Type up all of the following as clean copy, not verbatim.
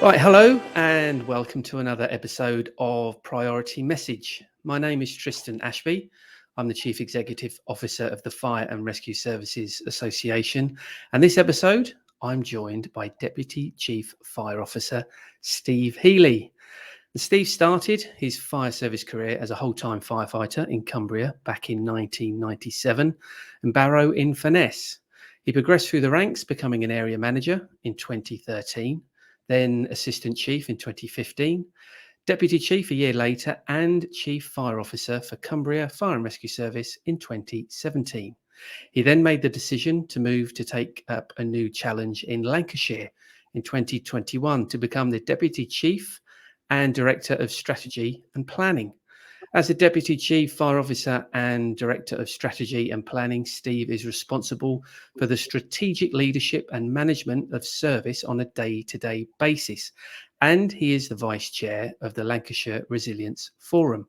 Right, hello and welcome to another episode of Priority Message. My name is Tristan Ashby. I'm the Chief Executive Officer of the Fire and Rescue Services Association. And this episode, I'm joined by Deputy Chief Fire Officer Steve Healey. And Steve started his fire service career as a whole-time firefighter in Cumbria back in 1997 and Barrow in Furness. He progressed through the ranks, becoming an area manager in 2013. Then Assistant Chief in 2015, Deputy Chief a year later, and Chief Fire Officer for Cumbria Fire and Rescue Service in 2017. He then made the decision to move to take up a new challenge in Lancashire in 2021 to become the Deputy Chief and Director of Strategy and Planning. As the Deputy Chief Fire Officer and Director of Strategy and Planning, Steve is responsible for the strategic leadership and management of service on a day-to-day basis. And he is the Vice Chair of the Lancashire Resilience Forum.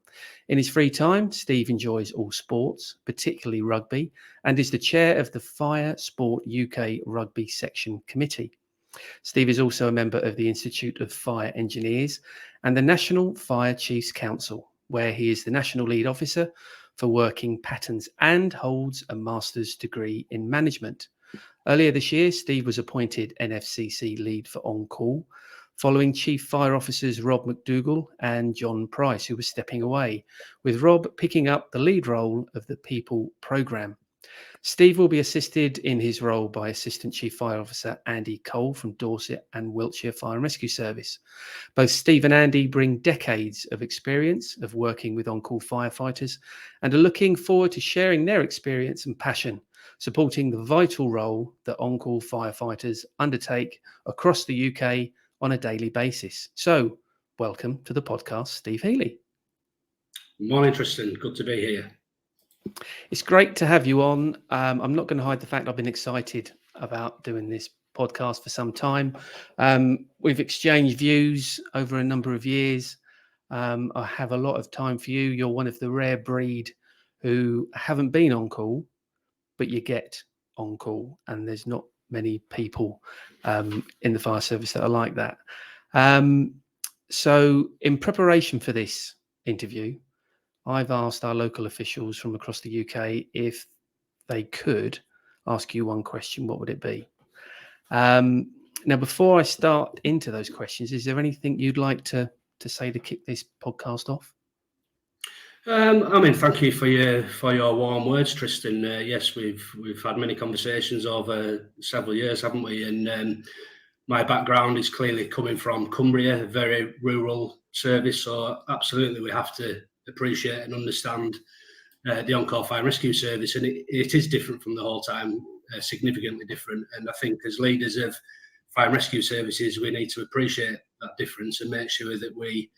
In his free time, Steve enjoys all sports, particularly rugby, and is the Chair of the Fire Sport UK Rugby Section Committee. Steve is also a member of the Institute of Fire Engineers and the National Fire Chiefs Council, where he is the National Lead Officer for Working Patterns and holds a Master's degree in Management. Earlier this year, Steve was appointed NFCC Lead for On-Call, following Chief Fire Officers Rob McDougall and John Price, who was stepping away, with Rob picking up the lead role of the People Programme. Steve will be assisted in his role by Assistant Chief Fire Officer Andy Cole from Dorset and Wiltshire Fire and Rescue Service. Both Steve and Andy bring decades of experience of working with on-call firefighters and are looking forward to sharing their experience and passion, supporting the vital role that on-call firefighters undertake across the UK on a daily basis. So, welcome to the podcast, Steve Healey. Morning, Tristan. Good to be here. It's great to have you on. I'm not going to hide the fact I've been excited about doing this podcast for some time. We've exchanged views over a number of years. I have a lot of time for you. You're one of the rare breed who haven't been on call, but you get on call. And there's not many people in the fire service that are like that. So in preparation for this interview, I've asked our local officials from across the UK if they could ask you one question. What would it be? Now, before I start into those questions, is there anything you'd like to say to kick this podcast off? Thank you for your warm words, Tristan. Yes, we've had many conversations over several years, haven't we? And my background is clearly coming from Cumbria, a very rural service. So absolutely, we have to appreciate and understand the on-call fire and rescue service, and it is different from the whole time, significantly different. And I think as leaders of fire and rescue services, we need to appreciate that difference and make sure that we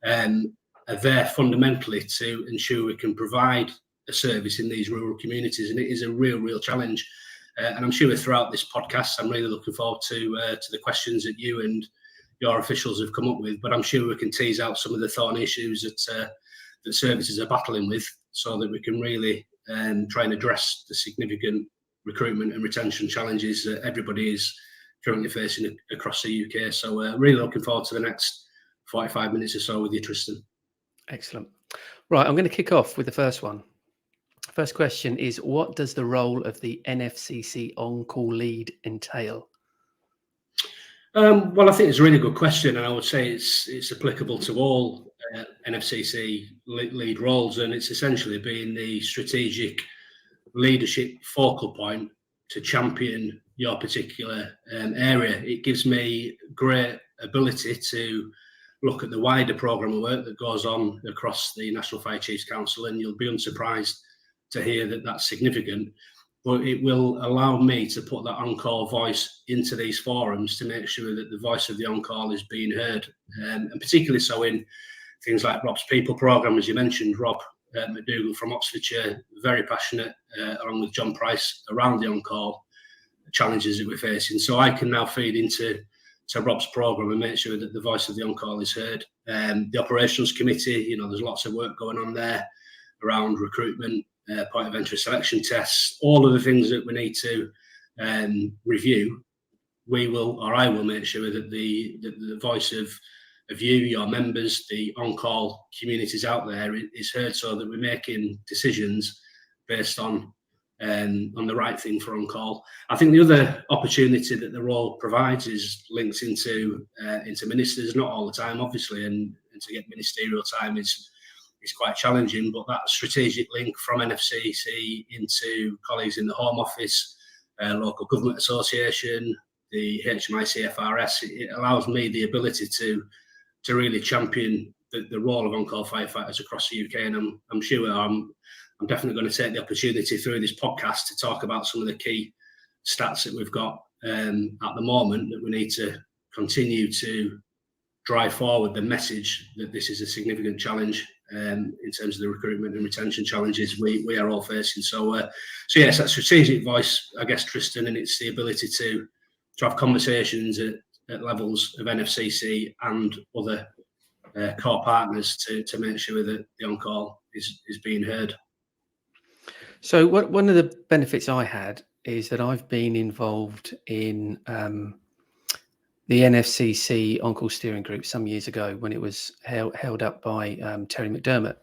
are there fundamentally to ensure we can provide a service in these rural communities. And it is a real challenge. And I'm sure throughout this podcast, I'm really looking forward to the questions that you and your officials have come up with. But I'm sure we can tease out some of the thorny issues that services are battling with, so that we can really try and address the significant recruitment and retention challenges that everybody is currently facing across the UK. So really looking forward to the next 45 minutes or so with you, Tristan. Excellent. Right, I'm going to kick off with the first one. First question is, what does the role of the NFCC On-Call Lead entail? Well, I think it's a really good question, and I would say it's applicable to all NFCC lead roles, and it's essentially being the strategic leadership focal point to champion your particular area. It gives me great ability to look at the wider programme of work that goes on across the National Fire Chiefs Council, and you'll be unsurprised to hear that that's significant. But it will allow me to put that on-call voice into these forums to make sure that the voice of the on-call is being heard, and particularly so in things like Rob's People Programme, as you mentioned. Rob McDougall from Oxfordshire, very passionate, along with John Price, around the on-call challenges that we're facing. So I can now feed into Rob's programme and make sure that the voice of the on-call is heard. The operations committee, there's lots of work going on there around recruitment, point of entry selection tests, all of the things that we need to review I will make sure that the voice of you, your members, the on-call communities out there is heard, so that we're making decisions based on the right thing for on-call. I think the other opportunity that the role provides is links into ministers, not all the time, obviously, and to get ministerial time is quite challenging, but that strategic link from NFCC into colleagues in the Home Office, local government association, the HMI CFRS, it allows me the ability to really champion the role of on-call firefighters across the UK. And I'm sure I'm definitely going to take the opportunity through this podcast to talk about some of the key stats that we've got at the moment that we need to continue to drive forward the message that this is a significant challenge in terms of the recruitment and retention challenges we are all facing. So yes, that strategic voice, I guess, Tristan, and it's the ability to have conversations at levels of NFCC and other core partners to make sure that the on-call is being heard. So one of the benefits I had is that I've been involved in the NFCC On-Call Steering Group some years ago when it was held up by Terry McDermott,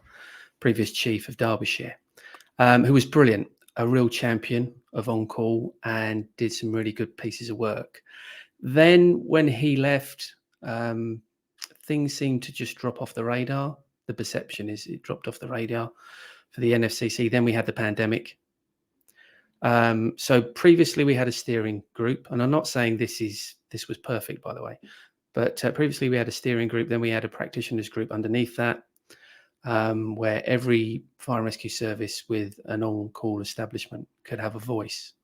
previous chief of Derbyshire, who was brilliant, a real champion of on-call and did some really good pieces of work. Then when he left, things seemed to just drop off the radar. The perception is it dropped off the radar for the NFCC. Then we had the pandemic. So previously we had a steering group, and I'm not saying this was perfect, by the way, but previously we had a steering group. Then we had a practitioners group underneath that, where every fire and rescue service with an on-call establishment could have a voice.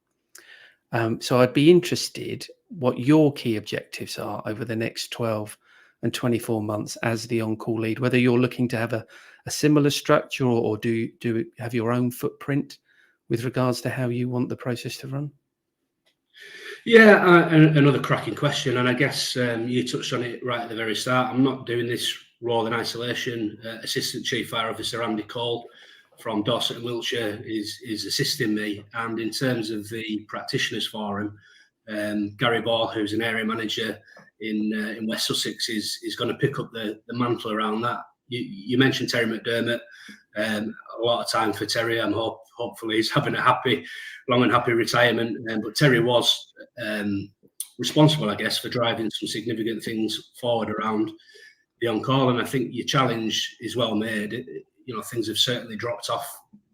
So I'd be interested what your key objectives are over the next 12 and 24 months as the on-call lead, whether you're looking to have a similar structure or do have your own footprint with regards to how you want the process to run? Yeah, another cracking question, and I guess you touched on it right at the very start. I'm not doing this role in isolation. Assistant Chief Fire Officer Andy Cole from Dorset and Wiltshire is assisting me, and in terms of the practitioners forum, Gary Ball, who's an area manager in West Sussex, is going to pick up the mantle around that. You mentioned Terry McDermott. A lot of time for Terry. Hopefully he's having a long and happy retirement. But Terry was responsible, I guess, for driving some significant things forward around the on-call. And I think your challenge is well made. Things have certainly dropped off,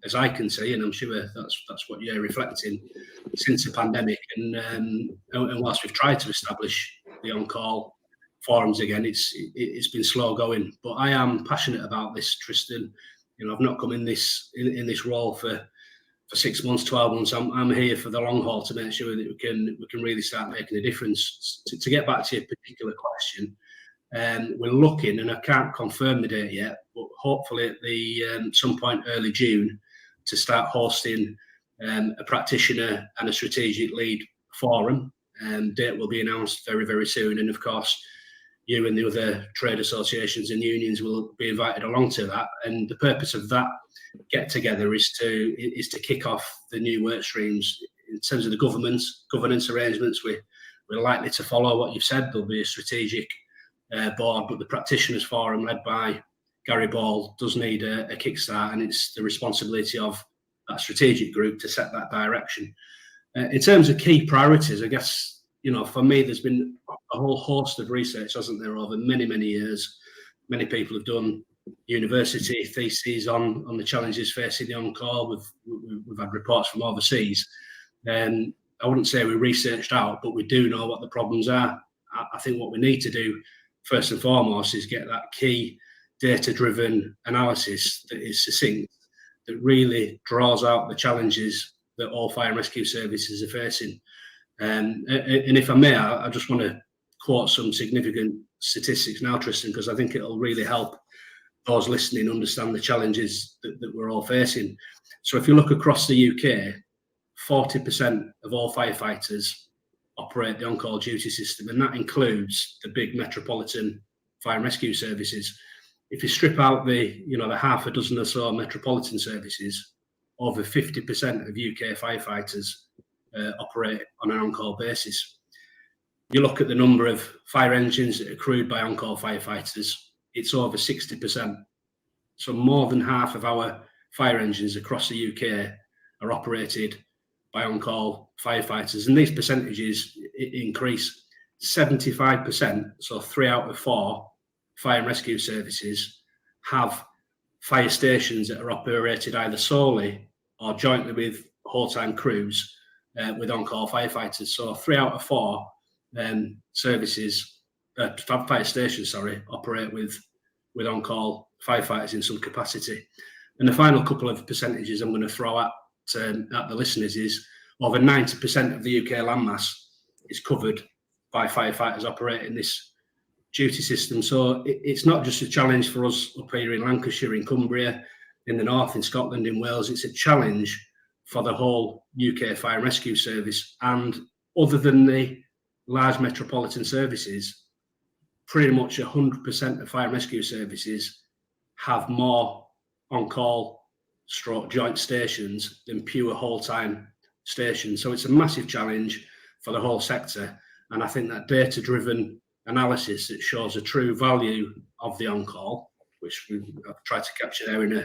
as I can see, and I'm sure that's what you're reflecting since the pandemic. And whilst we've tried to establish the on-call forums again, it's been slow going. But I am passionate about this, Tristan. I've not come in this role for 6 months, 12 months. I'm here for the long haul to make sure that we can really start making a difference. To get back to your particular question, we're looking, and I can't confirm the date yet, but hopefully at some point early June to start hosting a practitioner and a strategic lead forum. Date will be announced very, very soon, and of course you and the other trade associations and unions will be invited along to that. And the purpose of that get together is to kick off the new work streams in terms of the governance arrangements. We're likely to follow what you've said. There'll be a strategic board, but the practitioners forum led by Gary Ball does need a kickstart, and it's the responsibility of that strategic group to set that direction. In terms of key priorities, I guess, for me, there's been a whole host of research, hasn't there, over many, many years. Many people have done university theses on the challenges facing the on-call. We've had reports from overseas. I wouldn't say we researched out, but we do know what the problems are. I think what we need to do, first and foremost, is get that key data-driven analysis that is succinct, that really draws out the challenges that all fire and rescue services are facing. And if I may, I just want to quote some significant statistics now, Tristan, because I think it'll really help those listening understand the challenges that we're all facing. So if you look across the UK, 40% of all firefighters operate the on-call duty system, and that includes the big metropolitan fire and rescue services. If you strip out the half a dozen or so metropolitan services, over 50% of UK firefighters operate on an on-call basis. you look at the number of fire engines that are crewed by on-call firefighters, it's over 60%. So more than half of our fire engines across the UK are operated by on-call firefighters, and these percentages increase. 75%, so 3 out of 4 fire and rescue services have fire stations that are operated either solely or jointly with whole-time crews with on-call firefighters. So 3 out of 4 services, fire stations, operate with on-call firefighters in some capacity. And the final couple of percentages I'm going to throw at the listeners is over 90% of the UK landmass is covered by firefighters operating this duty system. So it's not just a challenge for us up here in Lancashire, in Cumbria, in the north, in Scotland, in Wales. It's a challenge for the whole UK fire and rescue service. And other than the large metropolitan services, pretty much 100% of fire and rescue services have more on-call joint stations than pure whole-time stations. So it's a massive challenge for the whole sector. And I think that data-driven analysis that shows the true value of the on-call, which I've tried to capture there in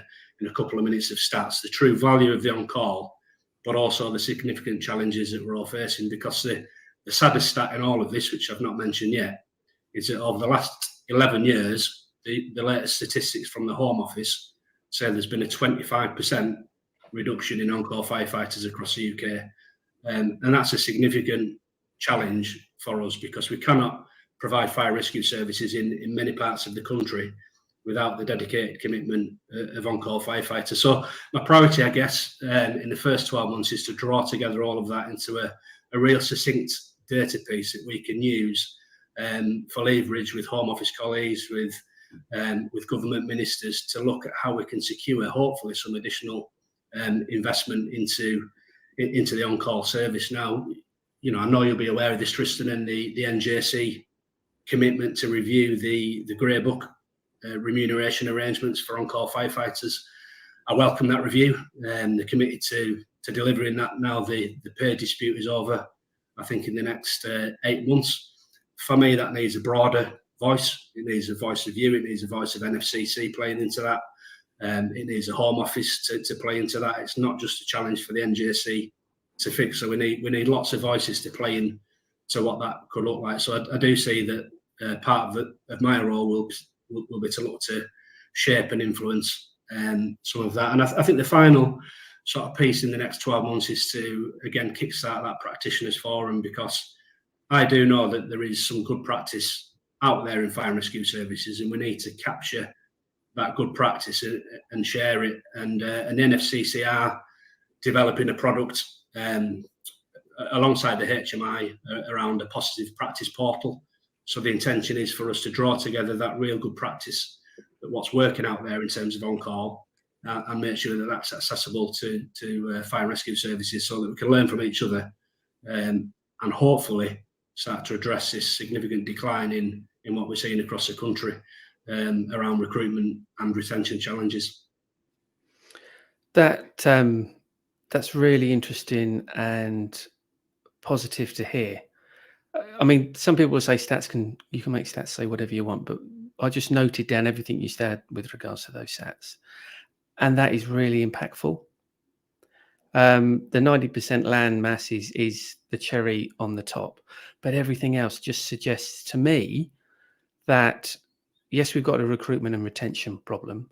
a couple of minutes of stats, the true value of the on-call, but also the significant challenges that we're all facing. Because the saddest stat in all of this, which I've not mentioned yet, is that over the last 11 years, the latest statistics from the Home Office say there's been a 25% reduction in on-call firefighters across the UK. And that's a significant challenge for us, because we cannot provide fire rescue services in many parts of the country without the dedicated commitment of on-call firefighters. So my priority, I guess, in the first 12 months is to draw together all of that into a real succinct data piece that we can use for leverage with Home Office colleagues, with government ministers, to look at how we can secure, hopefully, some additional investment into the on-call service. Now, I know you'll be aware of this, Tristan, and the NJC commitment to review the Grey Book remuneration arrangements for on-call firefighters. I welcome that review. They're committed to delivering that. Now the pay dispute is over, I think, in the next 8 months. For me, that needs a broader voice. It needs a voice of you. It needs a voice of NFCC playing into that. It needs a Home Office to play into that. It's not just a challenge for the NJC to fix. So we need lots of voices to play in to what that could look like. So I do see that part of my role will be to look to shape and influence some of that. And I think the final sort of piece in the next 12 months is to, again, kickstart that practitioners forum, because I do know that there is some good practice out there in fire and rescue services, and we need to capture that good practice and share it. And the NFCC are developing a product alongside the HMI around a positive practice portal. So the intention is for us to draw together that real good practice, that what's working out there in terms of on-call, and make sure that that's accessible to fire and rescue services, so that we can learn from each other and hopefully start to address this significant decline in what we're seeing across the country around recruitment and retention challenges. That's really interesting and positive to hear. I mean, some people will say you can make stats say whatever you want, but I just noted down everything you said with regards to those stats, and that is really impactful. The 90% land mass is the cherry on the top, but everything else just suggests to me that, yes, we've got a recruitment and retention problem.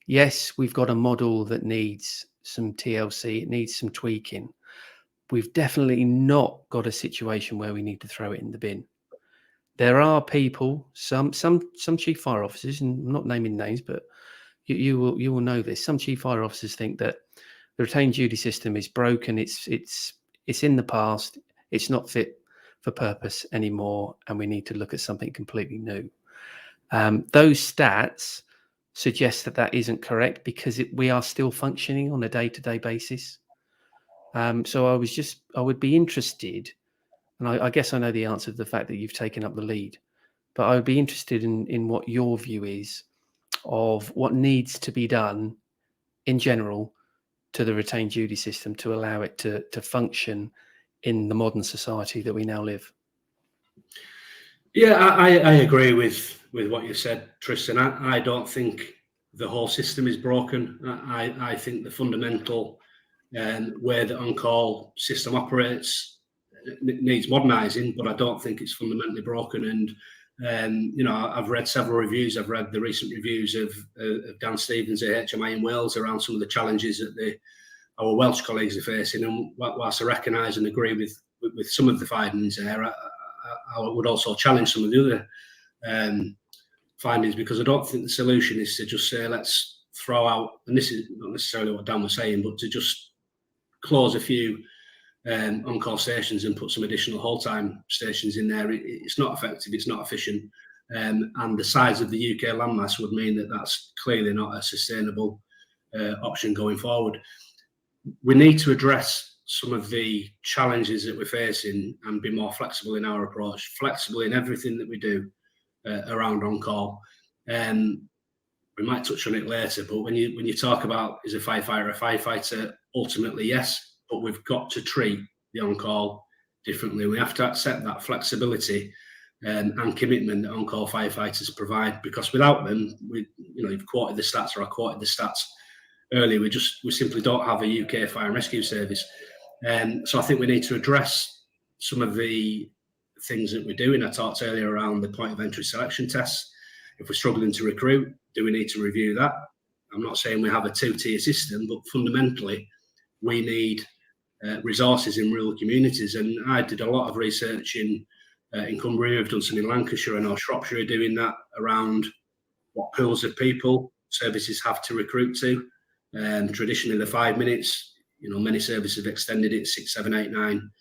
Yes, we've got a model that needs some TLC, it needs some tweaking. We've definitely not got a situation where we need to throw it in the bin. There are people, some chief fire officers, and I'm not naming names, but you will know this. Some chief fire officers think that the retained duty system is broken. It's in the past. It's not fit for purpose anymore, and we need to look at something completely new. Those stats suggest that isn't correct, because we are still functioning on a day-to-day basis. So I would be interested, and I guess I know the answer to the fact that you've taken up the lead, but I would be interested in what your view is of what needs to be done in general to the retained duty system to allow it to function in the modern society that we now live. Yeah, I agree with what you said, Tristan. I don't think the whole system is broken. I think the fundamental way the on-call system operates needs modernising, but I don't think it's fundamentally broken. And you know, I've read several reviews. I've read the recent reviews of Dan Stevens at HMI in Wales around some of the challenges that our Welsh colleagues are facing. And whilst I recognise and agree with some of the findings there, I would also challenge some of the other findings, because I don't think the solution is to just say let's throw out, and this is not necessarily what Dan was saying, but to just close a few on-call stations and put some additional hold time stations in there. It's not effective, it's not efficient, and the size of the UK landmass would mean that that's clearly not a sustainable option going forward. We need to address some of the challenges that we're facing and be more flexible in our approach, flexible in everything that we do around on-call. We might touch on it later, but when you talk about is a firefighter, ultimately yes, but we've got to treat the on-call differently. We have to accept that flexibility and commitment that on-call firefighters provide, because without them, you've quoted the stats, or I quoted the stats earlier, we simply don't have a UK fire and rescue service. So I think we need to address some of the things that we're doing. I talked earlier around the point of entry selection tests. If we're struggling to recruit, do we need to review that? I'm not saying we have a two-tier system, but fundamentally, we need resources in rural communities. And I did a lot of research in Cumbria. I've done some in Lancashire, and Shropshire are doing that around what pools of people services have to recruit to. Traditionally, the 5 minutes. Many services have extended it 6, 7, 8, 9,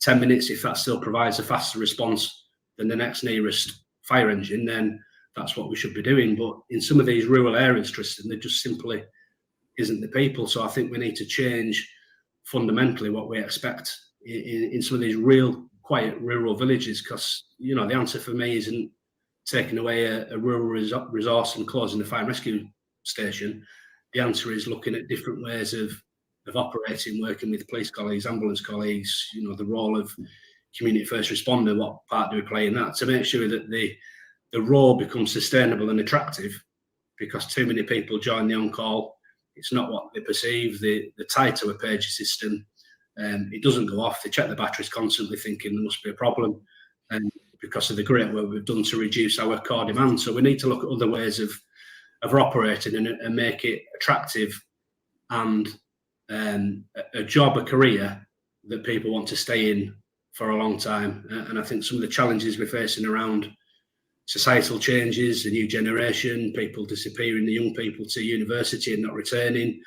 10 minutes. If that still provides a faster response than the next nearest fire engine, then that's what we should be doing. But in some of these rural areas, Tristan, there just simply isn't the people. So I think we need to change fundamentally what we expect in some of these real quiet rural villages, because the answer for me isn't taking away a rural resource and closing the fire and rescue station. The answer is looking at different ways of operating, working with police colleagues, ambulance colleagues, the role of community first responder, what part do we play in that, to make sure that the role becomes sustainable and attractive, because too many people join the on-call. It's not what they perceive. They tie to a pager system, it doesn't go off. They check the batteries constantly, thinking there must be a problem, and because of the great work we've done to reduce our core demand. So we need to look at other ways of operating and make it attractive and a job, a career that people want to stay in for a long time. And I think some of the challenges we're facing around societal changes, the new generation, people disappearing, the young people to university and not returning,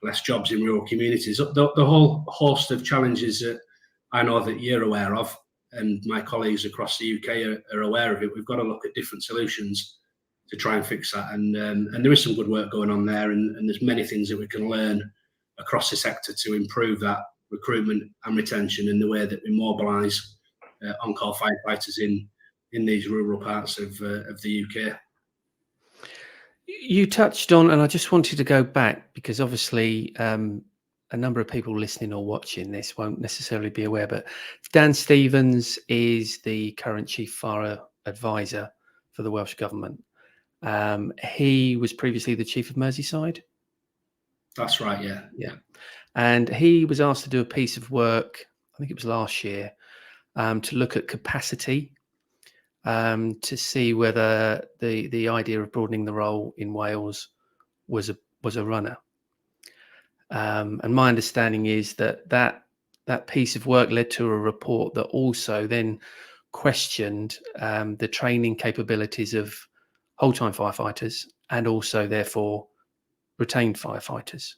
less jobs in rural communities, the whole host of challenges that I know that you're aware of, and my colleagues across the UK are aware of it. We've got to look at different solutions to try and fix that. And there is some good work going on there, and there's many things that we can learn across the sector to improve that recruitment and retention in the way that we mobilise on-call firefighters in these rural parts of the UK. You touched on, and I just wanted to go back, because obviously a number of people listening or watching this won't necessarily be aware, but Dan Stevens is the current Chief Fire Advisor for the Welsh Government. He was previously the Chief of Merseyside. That's right, yeah. And he was asked to do a piece of work, I think it was last year, to look at capacity, to see whether the idea of broadening the role in Wales was a runner. And my understanding is that piece of work led to a report that also then questioned the training capabilities of whole-time firefighters, and also therefore retained firefighters.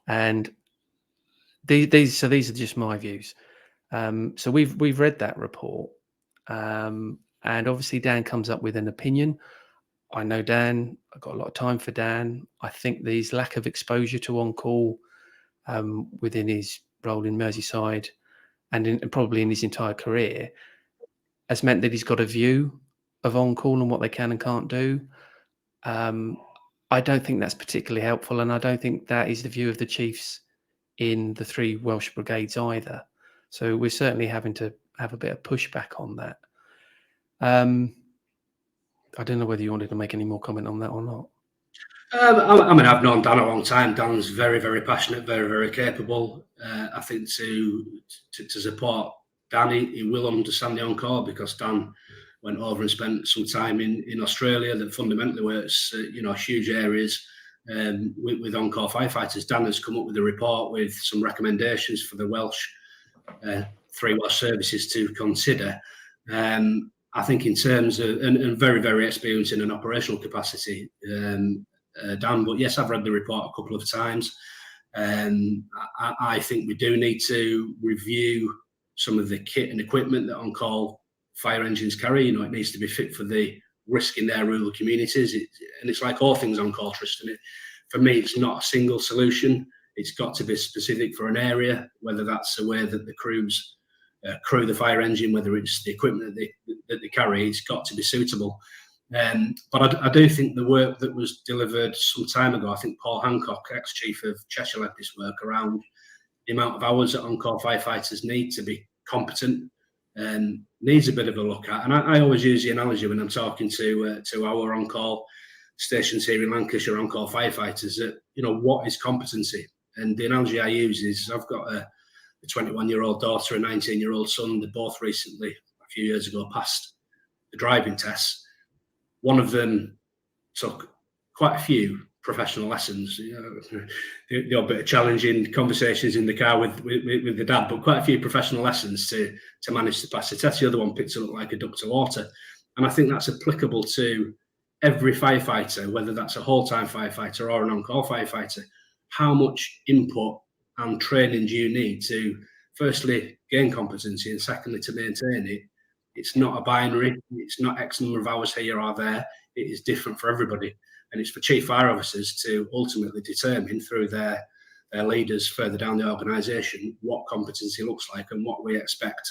And these are just my views. So we've read that report, and obviously Dan comes up with an opinion. I know Dan. I've got a lot of time for Dan. I think these lack of exposure to on-call within his role in Merseyside and probably in his entire career has meant that he's got a view of on-call and what they can and can't do. I don't think that's particularly helpful, and I don't think that is the view of the chiefs in the 3 Welsh brigades either. So we're certainly having to have a bit of pushback on that. I don't know whether you wanted to make any more comment on that or not. I mean, I've known Dan a long time. Dan's very, very passionate, very, very capable. I think to support Dan, he will understand the on-call, because Dan went over and spent some time in Australia that fundamentally works, huge areas with on-call firefighters. Dan has come up with a report with some recommendations for the three Welsh services to consider. I think in terms of, and very, very experienced in an operational capacity, Dan, but yes, I've read the report a couple of times. I think we do need to review some of the kit and equipment that on-call fire engines carry. It needs to be fit for the risk in their rural communities. And it's like all things on-call, Tristan. For me, it's not a single solution. It's got to be specific for an area, whether that's the way that the crews crew the fire engine, whether it's the equipment that they carry. It's got to be suitable. But I do think the work that was delivered some time ago, I think Paul Hancock, ex-chief of Cheshire, led this work around the amount of hours that on-call firefighters need to be competent, needs a bit of a look at. And I always use the analogy when I'm talking to our on-call stations here in Lancashire, on-call firefighters, that, what is competency? And the analogy I use is, I've got a 21-year-old daughter, a 19-year-old son. They both recently, a few years ago, passed the driving tests. One of them took quite a few professional lessons, the odd bit of challenging conversations in the car with the dad, but quite a few professional lessons to manage to pass the test. The other one picked it up like a duck to water. And I think that's applicable to every firefighter, whether that's a whole-time firefighter or an on-call firefighter. How much input and training do you need to, firstly, gain competency, and secondly, to maintain it? It's not a binary. It's not X number of hours here or there. It is different for everybody. And it's for chief fire officers to ultimately determine through their leaders further down the organisation what competency looks like and what we expect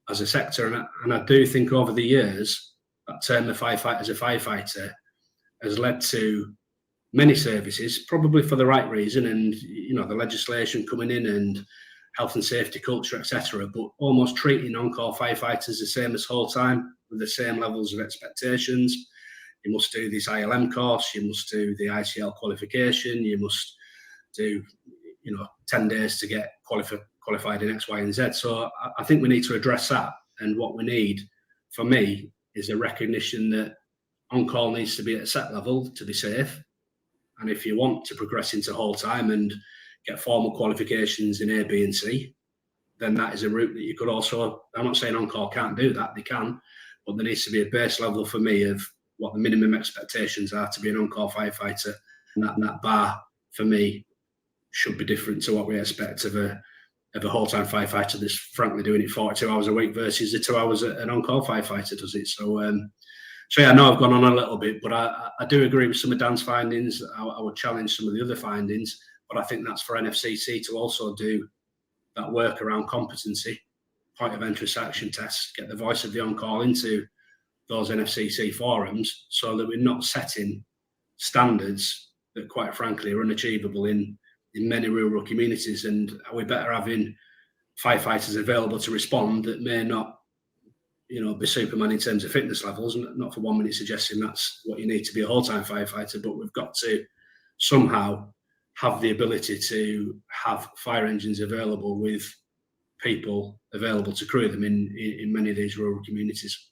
as a sector. And I do think over the years, that term, the firefighter as a firefighter, has led to many services, probably for the right reason, and the legislation coming in and health and safety culture, etc., but almost treating on-call firefighters the same as whole-time, with the same levels of expectations. You must do this ILM course, you must do the ICL qualification, you must do 10 days to get qualified in X, Y, and Z. So I think we need to address that. And what we need, for me, is a recognition that on-call needs to be at a set level to be safe. And if you want to progress into whole-time and get formal qualifications in A, B, and C, then that is a route that you could also, I'm not saying on-call can't do that, they can, but there needs to be a base level for me of what the minimum expectations are to be an on-call firefighter. And that bar, for me, should be different to what we expect of a whole-time firefighter that's frankly doing it 42 hours a week versus the 2 hours an on-call firefighter does it. So yeah, I know I've gone on a little bit, but I do agree with some of Dan's findings. I would challenge some of the other findings, but I think that's for NFCC to also do that work around competency, point of interest action tests, get the voice of the on-call into those NFCC forums, so that we're not setting standards that, quite frankly, are unachievable in many rural communities. And are we better having firefighters available to respond that may not, be Superman in terms of fitness levels? Not for 1 minute suggesting that's what you need to be a whole-time firefighter, but we've got to somehow have the ability to have fire engines available with people available to crew them in many of these rural communities.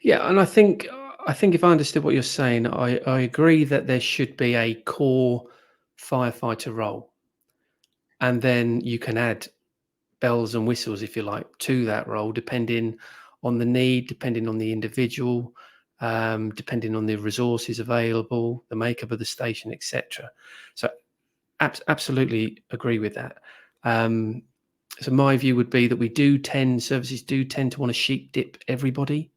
Yeah, and I think if I understood what you're saying, I agree that there should be a core firefighter role, and then you can add bells and whistles, if you like, to that role, depending on the need, depending on the individual, depending on the resources available, the makeup of the station, etc. So absolutely agree with that. So my view would be that services do tend to want to sheep dip everybody,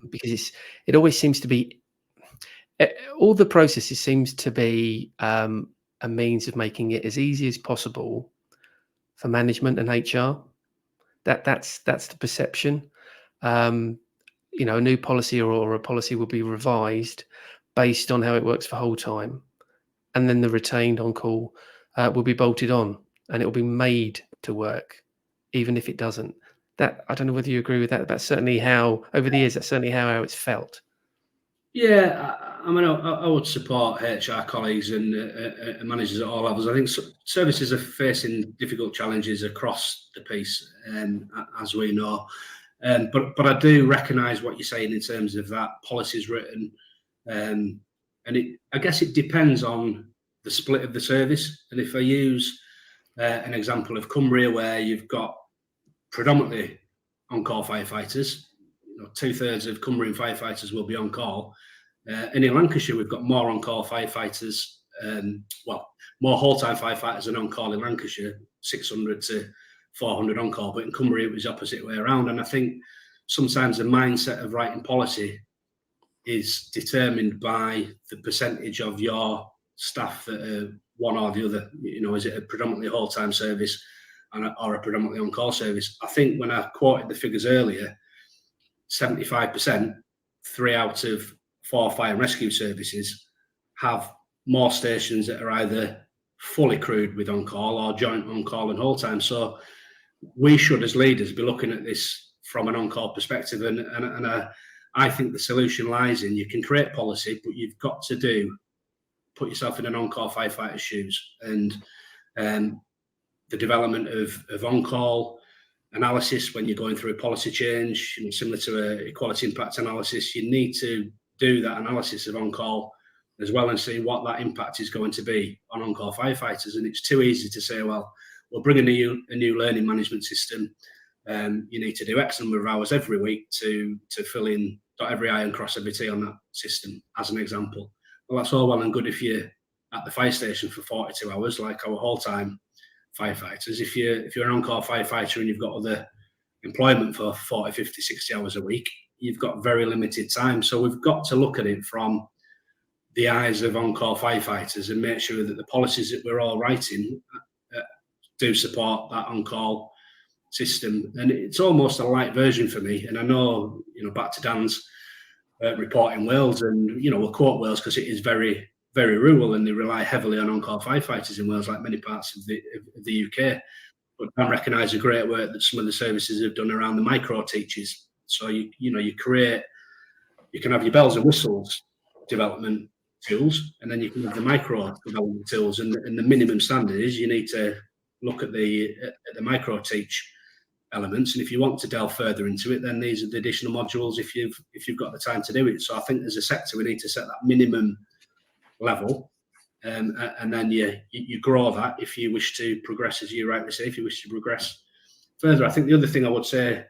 because it always seems to be, all the processes seems to be a means of making it as easy as possible for management and HR. That's the perception. A new policy or a policy will be revised based on how it works for whole time, and then the retained on-call will be bolted on, and it will be made to work, even if it doesn't. That, I don't know whether you agree with that. That's certainly how, over the years, that's certainly how it's felt. Yeah, I mean, I would support HR colleagues and managers at all levels. I think services are facing difficult challenges across the piece, as we know. But I do recognise what you're saying in terms of that policies written, and I guess it depends on the split of the service. And if I use an example of Cumbria, where you've got predominantly on-call firefighters, 2/3 of Cumbrian firefighters will be on call. And in Lancashire, we've got more on-call firefighters, more whole-time firefighters than on-call in Lancashire, 600 to 400 on-call. But in Cumbria, it was the opposite way around. And I think sometimes the mindset of writing policy is determined by the percentage of your staff that are one or the other. Is it a predominantly whole-time service or a predominantly on-call service? I think when I quoted the figures earlier, 75%, 3 out of 4 fire and rescue services have more stations that are either fully crewed with on-call or joint on-call and whole-time. So we should, as leaders, be looking at this from an on-call perspective. And I think the solution lies in, you can create policy, but you've got to put yourself in an on-call firefighter's shoes. And the development of on-call analysis when you're going through a policy change, similar to a equality impact analysis, you need to do that analysis of on-call as well and see what that impact is going to be on on-call firefighters. And it's too easy to say, well, we'll bring a new learning management system. You need to do X number of hours every week to fill in, dot every I and cross every T on that system, as an example. Well, that's all well and good if you're at the fire station for 42 hours, like our whole-time firefighters. If you're an on-call firefighter and you've got other employment for 40, 50, 60 hours a week, you've got very limited time. So we've got to look at it from the eyes of on-call firefighters and make sure that the policies that we're all writing do support that on-call system. And it's almost a light version for me. And I know, back to Dan's report in Wales, and, we'll quote Wales because it is very, very rural and they rely heavily on on-call firefighters in Wales, like many parts of the UK. But Dan recognised the great work that some of the services have done around the micro teachers. So you can have your bells and whistles development tools, and then you can have the micro development tools. And the minimum standard is you need to look at the micro teach elements. And if you want to delve further into it, then these are the additional modules if you've got the time to do it. So I think as a sector, we need to set that minimum level, and then you grow that if you wish to progress, as you rightly say, if you wish to progress further. I think the other thing I would say,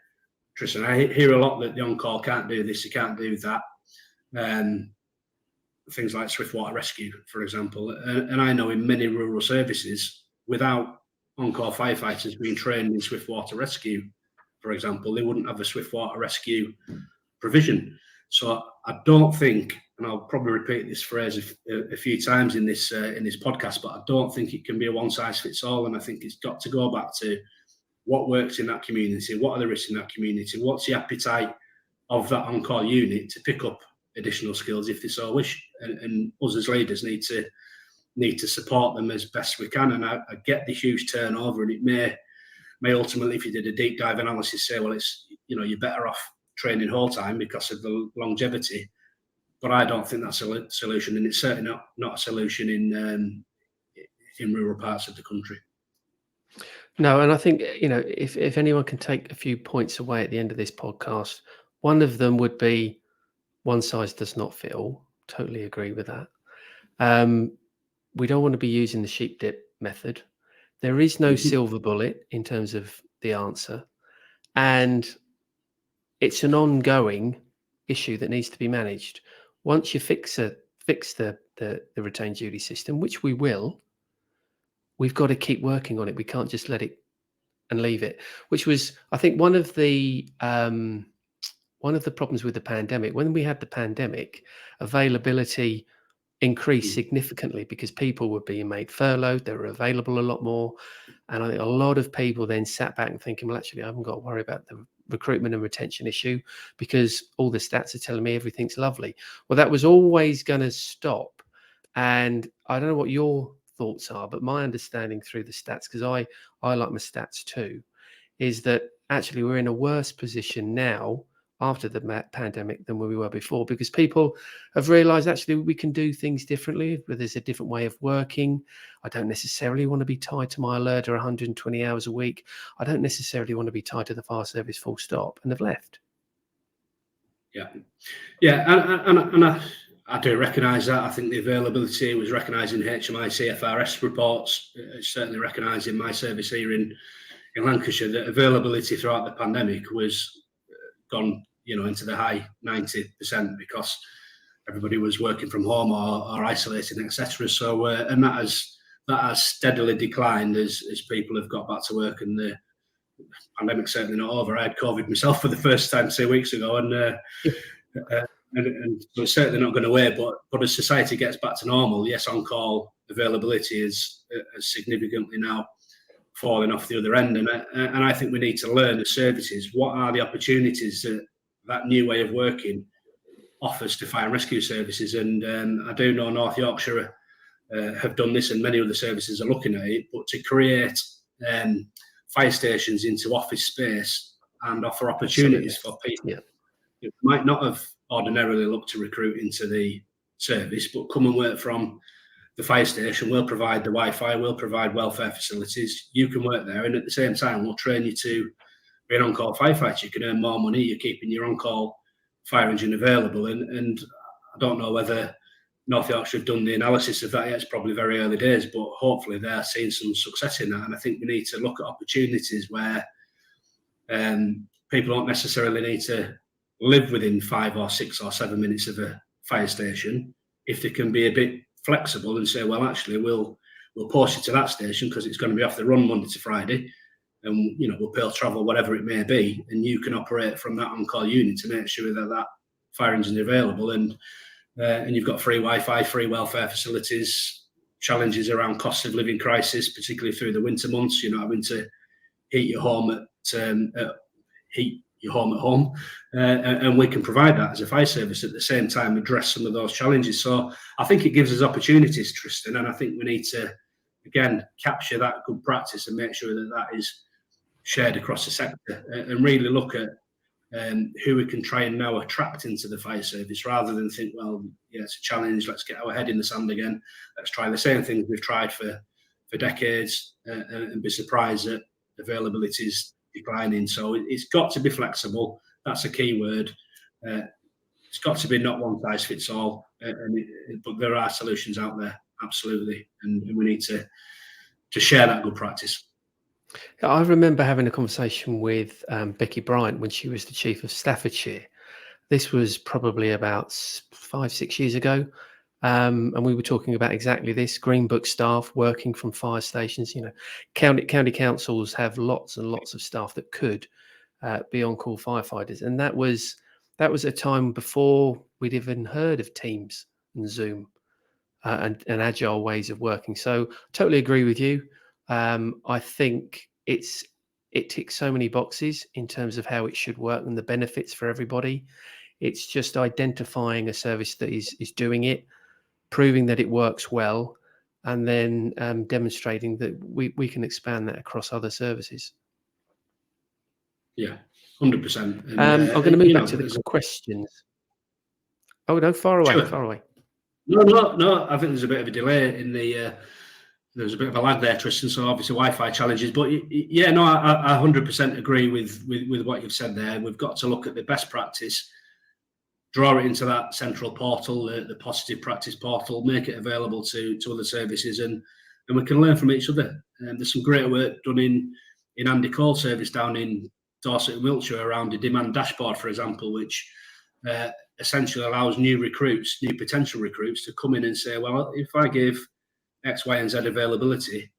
Tristan, I hear a lot that the on-call can't do this, you can't do that. Things like swift water rescue, for example. And I know in many rural services, without on-call firefighters being trained in swift water rescue, for example, they wouldn't have a swift water rescue provision. So I don't think, and I'll probably repeat this phrase a few times in this podcast, but I don't think it can be a one-size-fits-all. And I think it's got to go back to what works in that community, what are the risks in that community, what's the appetite of that on-call unit to pick up additional skills if they so wish, and us as leaders need to support them as best we can. And I get the huge turnover, and it may ultimately, if you did a deep dive analysis, say, well, it's you're better off training whole time because of the longevity. But I don't think that's a solution, and it's certainly not a solution in rural parts of the country. No, and I think, if anyone can take a few points away at the end of this podcast, one of them would be one size does not fit all. Totally agree with that. We don't want to be using the sheep dip method. There is no silver bullet in terms of the answer, and it's an ongoing issue that needs to be managed. Once you fix the retained duty system, which we will, we've got to keep working on it. We can't just let it and leave it, which was, I think, one of the problems with the pandemic. When we had the pandemic, availability increased significantly because people were being made furloughed. They were available a lot more. And I think a lot of people then sat back and thinking, well, actually, I haven't got to worry about the recruitment and retention issue because all the stats are telling me everything's lovely. Well, that was always going to stop. And I don't know what your thoughts are, but my understanding through the stats, because I like my stats too, is that actually we're in a worse position now after the pandemic than we were before, because people have realized actually we can do things differently, but there's a different way of working. I don't necessarily want to be tied to my alerter 120 hours a week. I don't necessarily want to be tied to the fire service full stop, and have left. And I do recognise that. I think the availability was recognised in HMI CFRS reports. It's certainly recognised in my service here in Lancashire that availability throughout the pandemic was gone, into the high 90% because everybody was working from home or isolating, etc. So, and that has steadily declined as people have got back to work, and the pandemic's certainly not over. I had COVID myself for the first time 2 weeks ago, and it's certainly not going away. But as society gets back to normal, yes, on-call availability is significantly now falling off the other end, and I think we need to learn as services what are the opportunities that new way of working offers to fire and rescue services. And I do know North Yorkshire have done this, and many other services are looking at it. But to create fire stations into office space and offer opportunities for people who might not have ordinarily looked to recruit into the service, but come and work from the fire station. We'll provide the Wi-Fi, we'll provide welfare facilities. You can work there, and at the same time, we'll train you to be an on-call firefighter. You can earn more money. You're keeping your on-call fire engine available. And I don't know whether North Yorkshire have done the analysis of that yet. It's probably very early days, but hopefully they're seeing some success in that. And I think we need to look at opportunities where people don't necessarily need to live within 5 or 6 or 7 minutes of a fire station. If they can be a bit flexible and say, well, actually, we'll post you to that station because it's going to be off the run Monday to Friday, and we'll pay travel, whatever it may be, and you can operate from that on-call unit to make sure that fire engine is available, and you've got free Wi-Fi, free welfare facilities. Challenges around cost of living crisis, particularly through the winter months. You're not having to heat your home at home, and we can provide that as a fire service at the same time address some of those challenges. So I think it gives us opportunities, Tristan, and I think we need to again capture that good practice and make sure that is shared across the sector, and really look at who we can try and now attract into the fire service, rather than think, well, yeah, it's a challenge, let's get our head in the sand again, let's try the same things we've tried for decades, and be surprised that availability is declining. So it's got to be flexible. That's a key word. It's got to be not one size fits all, but there are solutions out there, absolutely, and we need to share that good practice. I remember having a conversation with Becky Bryant when she was the Chief of Staffordshire. This was probably about 5-6 years ago, and we were talking about exactly this: Green Book staff working from fire stations. County councils have lots and lots of staff that could be on-call firefighters, and that was a time before we'd even heard of Teams and Zoom and agile ways of working. So totally agree with you. I think it ticks so many boxes in terms of how it should work and the benefits for everybody. It's just identifying a service that is doing it, proving that it works well, and then demonstrating that we can expand that across other services. Yeah, 100%. I'm going to move back to the questions. Oh no, far away, sure. Far away. No. I think there's a bit of a delay in the. There's a bit of a lag there, Tristan. So obviously Wi-Fi challenges, but yeah, no, I 100% agree with what you've said there. We've got to look at the best practice, draw it into that central portal, the positive practice portal, make it available to other services, and we can learn from each other. And there's some great work done in Andy Cole's service down in Dorset and Wiltshire around a demand dashboard, for example, which essentially allows new potential recruits to come in and say, well, if I give X, Y, and Z availability,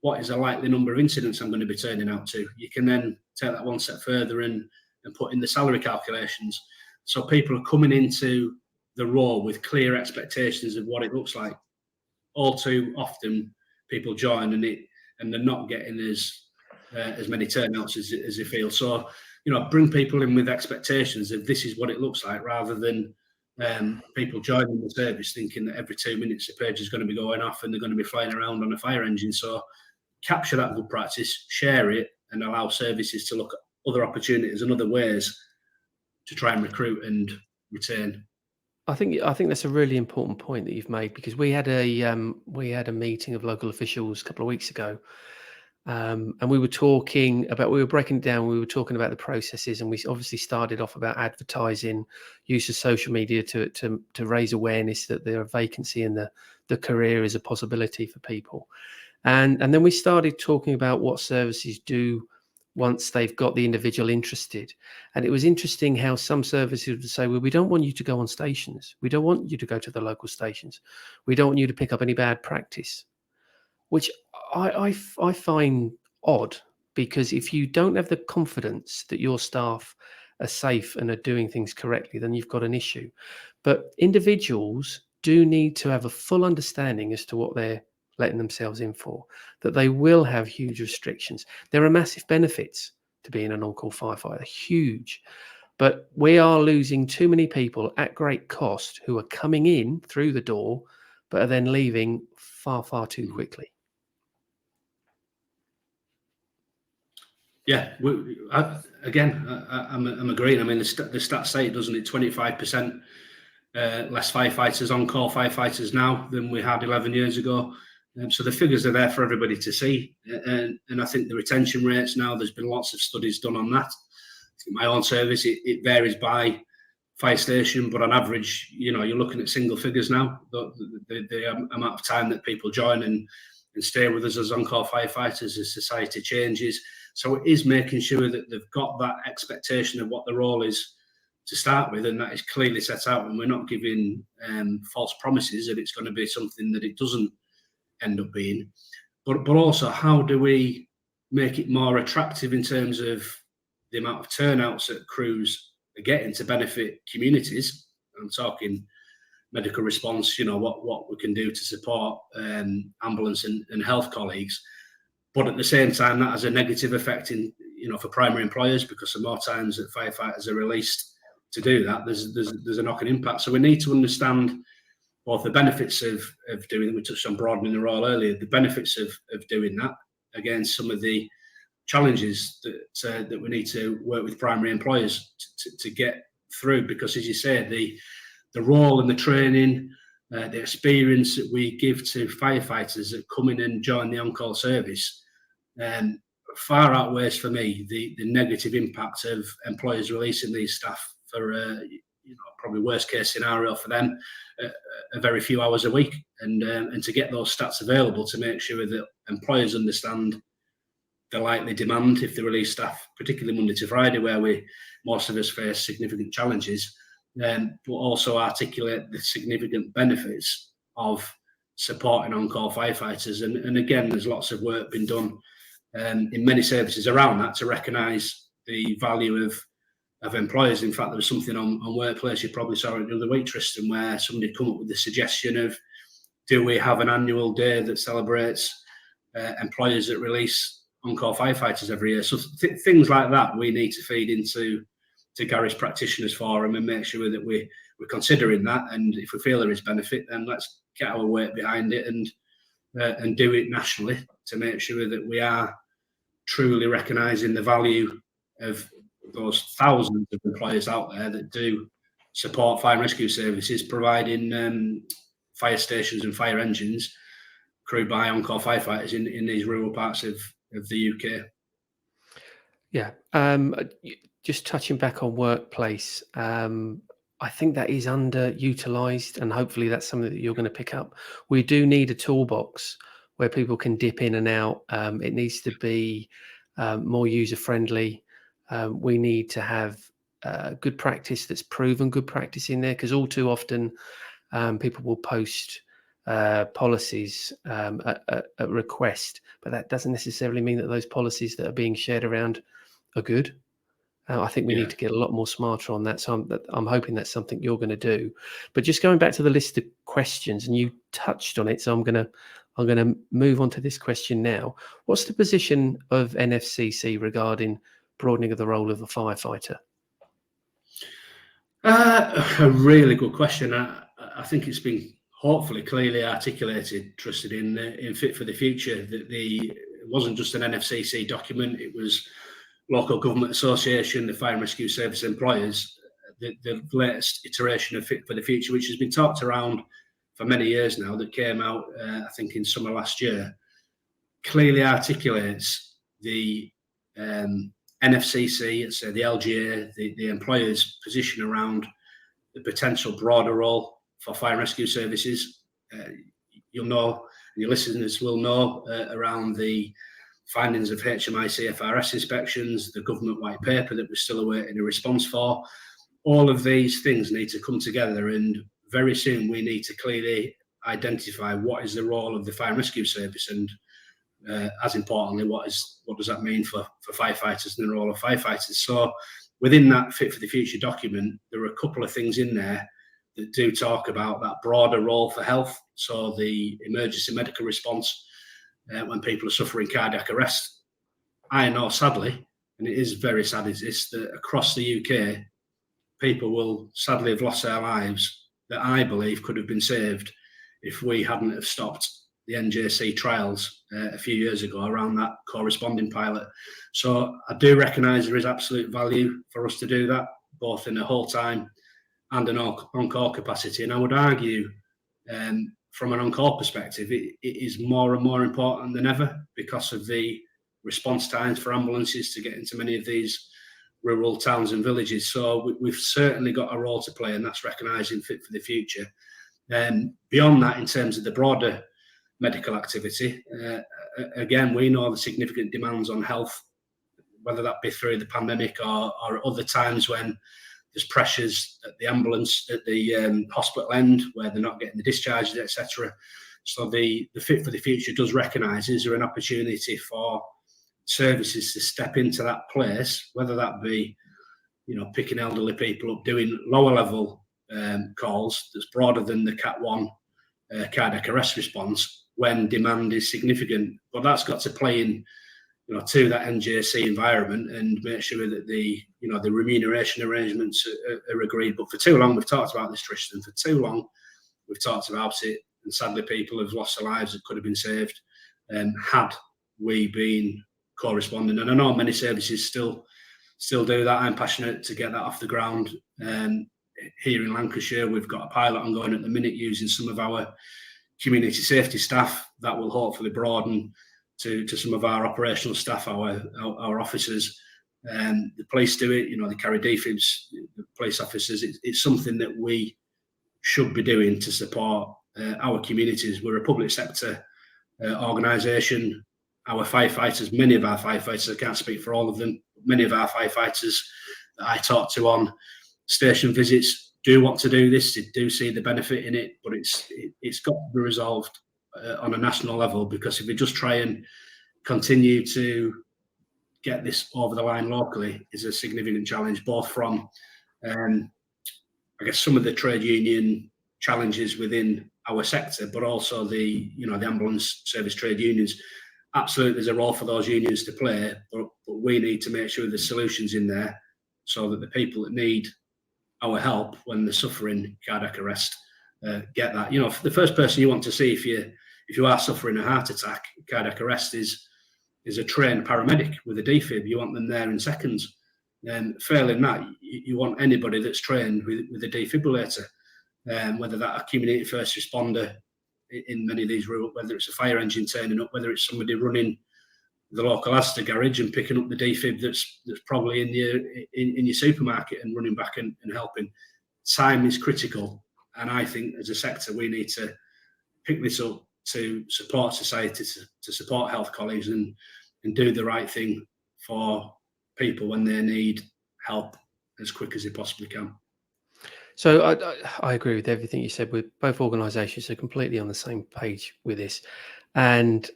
what is the likely number of incidents I'm going to be turning out to? You can then take that one step further and put in the salary calculations. So people are coming into the role with clear expectations of what it looks like. All too often, people join and they're not getting as many turnouts as they feel. So, bring people in with expectations of this is what it looks like, rather than people joining the service thinking that every 2 minutes a page is going to be going off and they're going to be flying around on a fire engine. So capture that good practice, share it, and allow services to look other opportunities and other ways to try and recruit and retain. I think that's a really important point that you've made, because we had a meeting of local officials a couple of weeks ago, and we were breaking it down. We were talking about the processes, and we obviously started off about advertising, use of social media to raise awareness that there are vacancy and the career is a possibility for people, and then we started talking about what services do once they've got the individual interested. And it was interesting how some services would say, well, we don't want you to go on stations. We don't want you to go to the local stations. We don't want you to pick up any bad practice, which I find odd, because if you don't have the confidence that your staff are safe and are doing things correctly, then you've got an issue. But individuals do need to have a full understanding as to what they're letting themselves in for, that they will have huge restrictions. There are massive benefits to being an on-call firefighter, huge. But we are losing too many people at great cost who are coming in through the door, but are then leaving far, far too quickly. Yeah, I'm agreeing. I mean, the stats say it, doesn't it? 25% less firefighters, on-call firefighters now than we had 11 years ago. So the figures are there for everybody to see. And I think the retention rates now, there's been lots of studies done on that. In my own service, it varies by fire station, but on average, you're looking at single figures now. The amount of time that people join and stay with us as on-call firefighters as society changes. So it is making sure that they've got that expectation of what the role is to start with, and that is clearly set out, and we're not giving false promises that it's going to be something that it doesn't end up being. But also, how do we make it more attractive in terms of the amount of turnouts that crews are getting to benefit communities? I'm talking medical response, what we can do to support ambulance and health colleagues. But at the same time, that has a negative effect for primary employers, because the more times that firefighters are released to do that, there's a knock-on impact. So we need to understand both the benefits of doing it. We touched on broadening the role earlier, the benefits of doing that against some of the challenges that we need to work with primary employers to get through. Because, as you say, the role and the training, the experience that we give to firefighters that come in and join the on-call service far outweighs for me the negative impact of employers releasing these staff for probably worst case scenario for them, a very few hours a week, and to get those stats available to make sure that employers understand the likely demand if they release staff, particularly Monday to Friday, where most of us face significant challenges, but also articulate the significant benefits of supporting on-call firefighters. And again, there's lots of work being done in many services around that to recognise the value of employers. In fact, there was something on Workplace, you probably saw it the other week, Tristan, where somebody come up with the suggestion of, do we have an annual day that celebrates employers that release on-call firefighters every year? So things like that we need to feed into Garage Practitioners Forum and make sure that we're considering that. And if we feel there is benefit, then let's get our weight behind it and do it nationally to make sure that we are truly recognising the value of those thousands of employers out there that do support fire and rescue services, providing fire stations and fire engines crewed by on-call firefighters in these rural parts of the UK. Yeah. Just touching back on Workplace, I think that is underutilised, and hopefully that's something that you're going to pick up. We do need a toolbox where people can dip in and out. It needs to be more user-friendly. We need to have good practice that's proven good practice in there, because all too often people will post policies at request, but that doesn't necessarily mean that those policies that are being shared around are good. I think we need to get a lot more smarter on that. So I'm hoping that's something you're going to do. But just going back to the list of questions, and you touched on it, so I'm going to move on to this question now. What's the position of NFCC regarding broadening of the role of the firefighter? A really good question. I think it's been hopefully clearly articulated, Trusted, in Fit for the Future, that it wasn't just an NFCC document. It was Local Government Association, the Fire and Rescue Service Employers, the latest iteration of Fit for the Future, which has been talked around for many years now, that came out, I think, in summer last year, clearly articulates the NFCC, so the LGA, the employer's position around the potential broader role for fire and rescue services. You'll know, and your listeners will know, around the findings of HMI CFRS inspections, the government white paper that we're still awaiting a response for. All of these things need to come together, and very soon we need to clearly identify what is the role of the fire and rescue service, and as importantly, what does that mean for firefighters and the role of firefighters. So within that Fit for the Future document, there are a couple of things in there that do talk about that broader role for health. So the emergency medical response when people are suffering cardiac arrest. I know, sadly, and it is very sad, is this, that across the UK, people will sadly have lost their lives that I believe could have been saved if we hadn't have stopped the NJC trials a few years ago around that corresponding pilot. So I do recognise there is absolute value for us to do that, both in a whole time and an on-call capacity. And I would argue, from an on-call perspective, it is more and more important than ever because of the response times for ambulances to get into many of these rural towns and villages. So we've certainly got a role to play, and that's recognising Fit for the Future. Beyond that, in terms of the broader medical activity, again, we know the significant demands on health, whether that be through the pandemic or other times when there's pressures at the ambulance, at the hospital end, where they're not getting the discharges, etc. So the Fit for the Future does recognise, is there an opportunity for services to step into that place, whether that be, picking elderly people up, doing lower level calls that's broader than the Cat 1 cardiac arrest response when demand is significant. But that's got to play in, to that NJC environment and make sure that the remuneration arrangements are agreed. But for too long, we've talked about this, Tristan. For too long, we've talked about it, and sadly, people have lost their lives that could have been saved had we been corresponding. And I know many services still do that. I'm passionate to get that off the ground. Here in Lancashire, we've got a pilot ongoing at the minute using some of our community safety staff that will hopefully broaden to some of our operational staff, our officers. The police do it, they carry DFIBs, the police officers. It's something that we should be doing to support our communities. We're a public sector organisation. Our firefighters, many of our firefighters, I can't speak for all of them, many of our firefighters that I talk to on station visits do want to do this, they do see the benefit in it, but it's got to be resolved on a national level, because if we just try and continue to get this over the line locally is a significant challenge, both from I guess some of the trade union challenges within our sector, but also the ambulance service trade unions. Absolutely, there's a role for those unions to play, but we need to make sure there's solutions in there so that the people that need our help when they're suffering cardiac arrest get that. The first person you want to see if you are suffering a heart attack, cardiac arrest, is a trained paramedic with a DFIB. You want them there in seconds. Failing that, you want anybody that's trained with a defibrillator, whether that a community first responder in many of these rural, whether it's a fire engine turning up, whether it's somebody running the local Asda garage and picking up the DFIB that's probably in your supermarket and running back and helping. Time is critical, and I think as a sector we need to pick this up to support society, to support health colleagues and do the right thing for people when they need help as quick as they possibly can. So I agree with everything you said. With both organisations are completely on the same page with this, and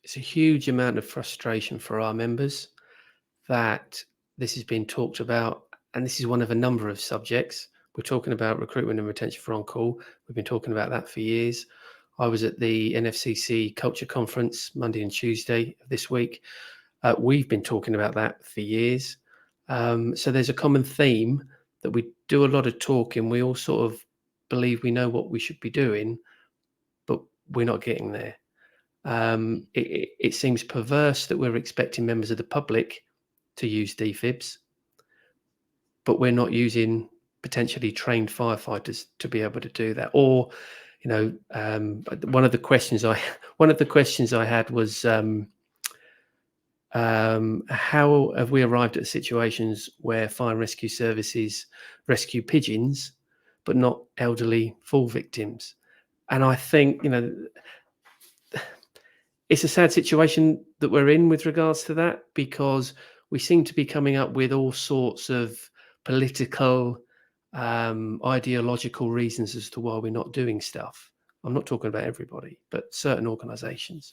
it's a huge amount of frustration for our members that this has been talked about, and this is one of a number of subjects. We're talking about recruitment and retention for on-call. We've been talking about that for years. I was at the NFCC Culture Conference Monday and Tuesday of this week. We've been talking about that for years. So there's a common theme that we do a lot of talking. We all sort of believe we know what we should be doing, but we're not getting there. It seems perverse that we're expecting members of the public to use DFIBs, but we're not using potentially trained firefighters to be able to do that. Or, one of the questions I had was, how have we arrived at situations where fire and rescue services rescue pigeons, but not elderly fall victims? And I think, it's a sad situation that we're in with regards to that, because we seem to be coming up with all sorts of political, ideological reasons as to why we're not doing stuff. I'm not talking about everybody, but certain organisations,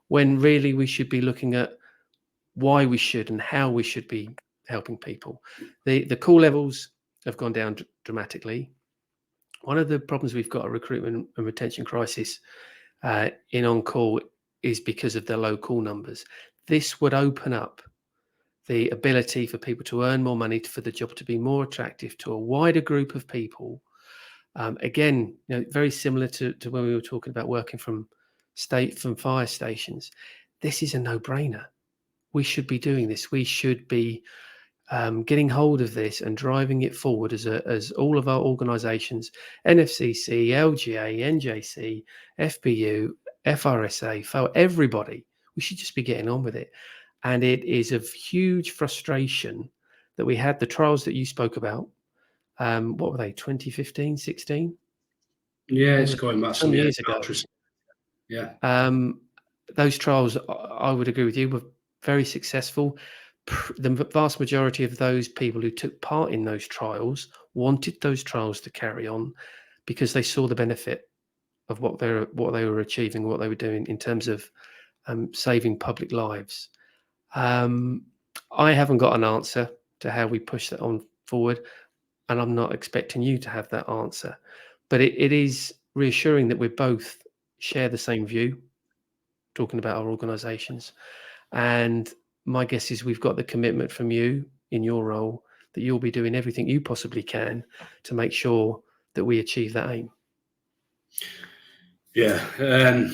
when really we should be looking at why we should and how we should be helping people. The call levels have gone down dramatically. One of the problems we've got a recruitment and retention crisis in on-call is because of the low call numbers. This would open up the ability for people to earn more money, for the job to be more attractive to a wider group of people. Again, very similar to when we were talking about working from fire stations. This is a no-brainer. We should be doing this. We should be getting hold of this and driving it forward as all of our organisations, NFCC, LGA, NJC, FBU, FRSA, FO, everybody, we should just be getting on with it. And it is of huge frustration that we had the trials that you spoke about. What were they, 2015, 16? Yeah, it's going back some years ago. Yeah. Those trials, I would agree with you, were very successful. The vast majority of those people who took part in those trials wanted those trials to carry on because they saw the benefit of what they were achieving, what they were doing in terms of saving public lives. I haven't got an answer to how we push that on forward, and I'm not expecting you to have that answer. But it is reassuring that we both share the same view, talking about our organisations. And my guess is we've got the commitment from you in your role that you'll be doing everything you possibly can to make sure that we achieve that aim. Yeah. I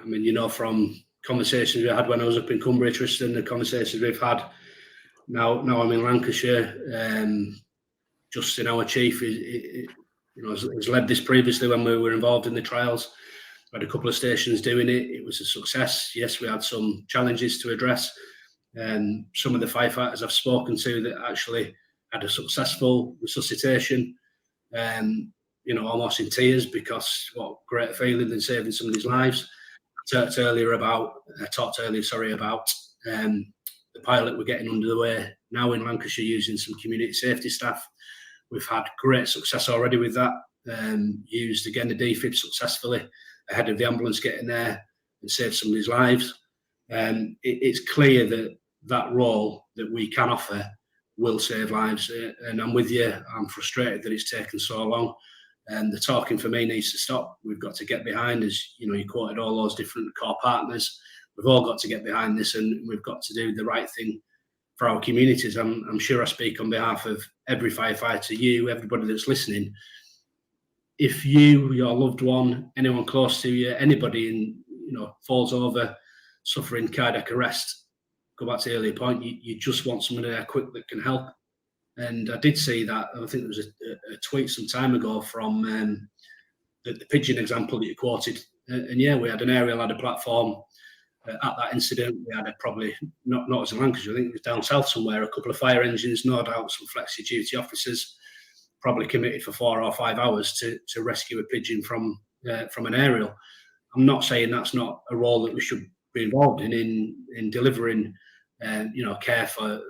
mean, from conversations we had when I was up in Cumbria, Tristan, the conversations we've had now I'm in Lancashire. Justin, our chief, has led this previously when we were involved in the trials. We had a couple of stations doing it. It was a success. Yes, we had some challenges to address. Some of the firefighters I've spoken to that actually had a successful resuscitation, almost in tears, because what greater feeling than saving somebody's lives. I talked earlier about the pilot we're getting underway now in Lancashire using some community safety staff. We've had great success already with that. Used again the DFIB successfully ahead of the ambulance getting there and saved somebody's lives. It's clear that role that we can offer will save lives. And I'm with you. I'm frustrated that it's taken so long. And the talking for me needs to stop. We've got to get behind, as you quoted all those different core partners. We've all got to get behind this, and we've got to do the right thing for our communities. I'm sure I speak on behalf of every firefighter, you, everybody that's listening. If you, your loved one, anyone close to you, anybody falls over, suffering cardiac arrest, go back to the earlier point, you just want someone there quick that can help. And I did see that. I think there was a tweet some time ago from the pigeon example that you quoted. And yeah, we had an aerial, had a platform. At that incident, we had probably, not as in Lancashire, I think it was down south somewhere, a couple of fire engines, no doubt some flexi duty officers, probably committed for 4 or 5 hours to rescue a pigeon from an aerial. I'm not saying that's not a role that we should be involved in delivering care for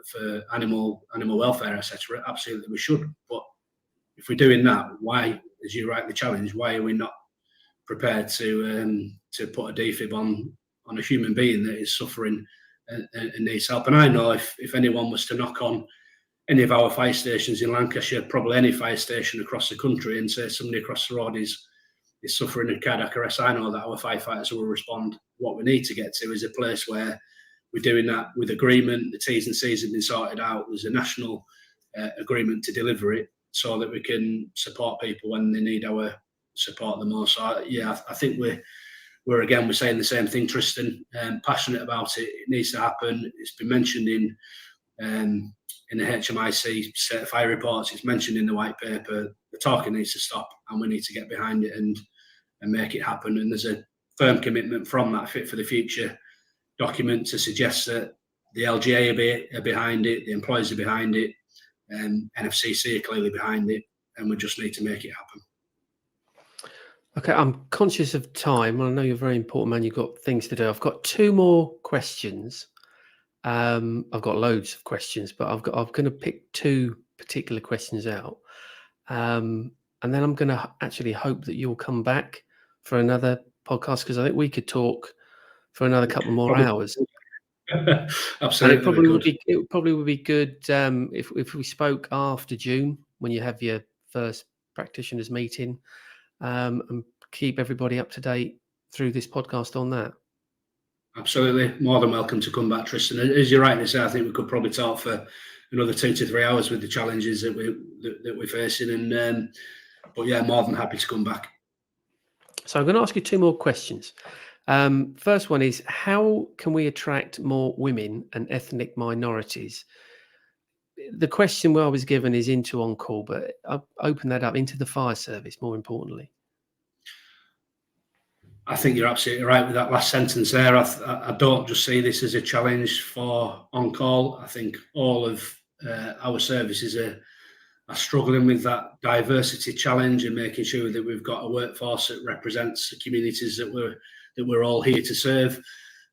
animal welfare, etc. Absolutely, we should. But if we're doing that, why, as you rightly challenge, why are we not prepared to put a DFIB on a human being that is suffering and needs help? And I know if anyone was to knock on any of our fire stations in Lancashire, probably any fire station across the country, and say somebody across the road is suffering a cardiac arrest, I know that our firefighters will respond. What we need to get to is a place where we're doing that with agreement. The T's and C's have been sorted out. There's a national agreement to deliver it so that we can support people when they need our support the most. So, I think we're saying the same thing, Tristan. Passionate about it. It needs to happen. It's been mentioned in the HMIC certified reports. It's mentioned in the white paper. The talking needs to stop, and we need to get behind it and make it happen. And there's a firm commitment from that Fit for the Future document to suggest that the LGA are behind it, the employers are behind it, and NFCC are clearly behind it, and we just need to make it happen. Okay, I'm conscious of time. I know you're a very important man. You've got things to do. I've got two more questions. I've got loads of questions, but I'm going to pick two particular questions out, and then I'm going to actually hope that you'll come back for another podcast, because I think we could talk for another couple more hours. Absolutely, and it probably would be good if we spoke after June, when you have your first practitioners meeting, and keep everybody up to date through this podcast on that. Absolutely, more than welcome to come back, Tristan. As you're rightly say, I think we could probably talk for another 2 to 3 hours with the challenges that we're facing, and but yeah, more than happy to come back. So I'm going to ask you two more questions. First one is, how can we attract more women and ethnic minorities? The question I was given is into on-call, but I'll open that up into the fire service, more importantly. I think you're absolutely right with that last sentence there. I don't just see this as a challenge for on-call. I think all of our services are struggling with that diversity challenge and making sure that we've got a workforce that represents the communities that we're all here to serve.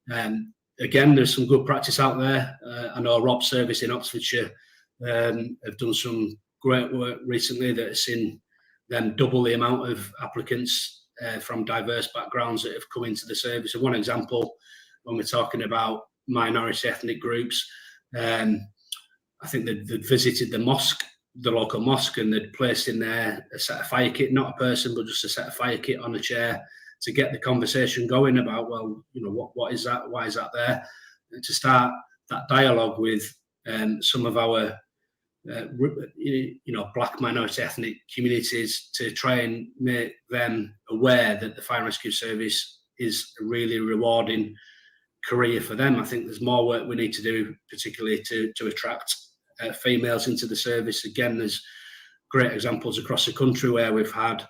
Again, there's some good practice out there. I know Rob's service in Oxfordshire have done some great work recently that has seen them double the amount of applicants from diverse backgrounds that have come into the service. And one example, when we're talking about minority ethnic groups, I think they'd visited the local mosque, and they'd placed in there a set of fire kit, not a person, but just a set of fire kit on a chair, to get the conversation going about, well, what is that? Why is that there? And to start that dialogue with some of our black minority ethnic communities, to try and make them aware that the fire and rescue service is a really rewarding career for them. I think there's more work we need to do, particularly to attract females into the service. Again, there's great examples across the country where we've had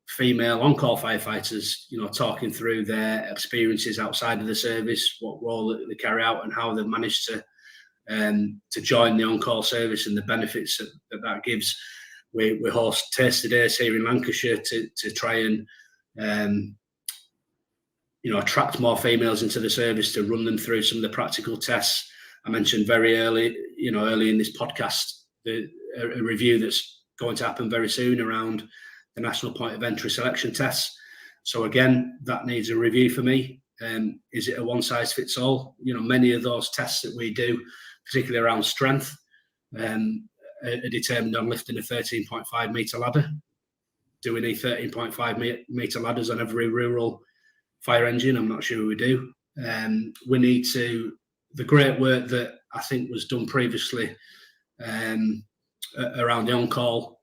female on-call firefighters, talking through their experiences outside of the service, what role they carry out, and how they've managed to join the on-call service and the benefits that gives. We host Taster Days here in Lancashire to try and attract more females into the service, to run them through some of the practical tests. I mentioned very early in this podcast, a review that's going to happen very soon around the National Point of Entry selection tests. So again, that needs a review for me. Is it a one size fits all? Many of those tests that we do, particularly around strength, are determined on lifting a 13.5 metre ladder. Do we need 13.5 metre ladders on every rural fire engine? I'm not sure we do. We need to, the great work that I think was done previously around the on-call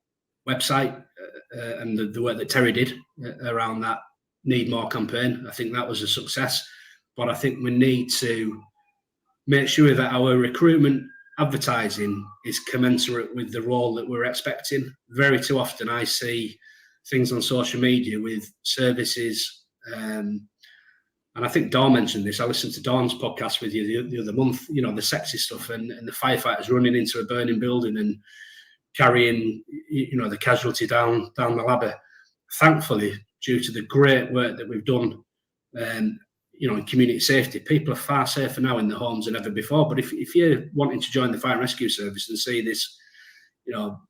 website and the work that Terry did around that Need More campaign, I think that was a success. But I think we need to make sure that our recruitment advertising is commensurate with the role that we're expecting. Very too often I see things on social media with services, and I think Dawn mentioned this. I listened to Dawn's podcast with you the other month, the sexy stuff and the firefighters running into a burning building and carrying, the casualty down the ladder. Thankfully, due to the great work that we've done, in community safety, people are far safer now in their homes than ever before. But if you're wanting to join the fire and rescue service and see this,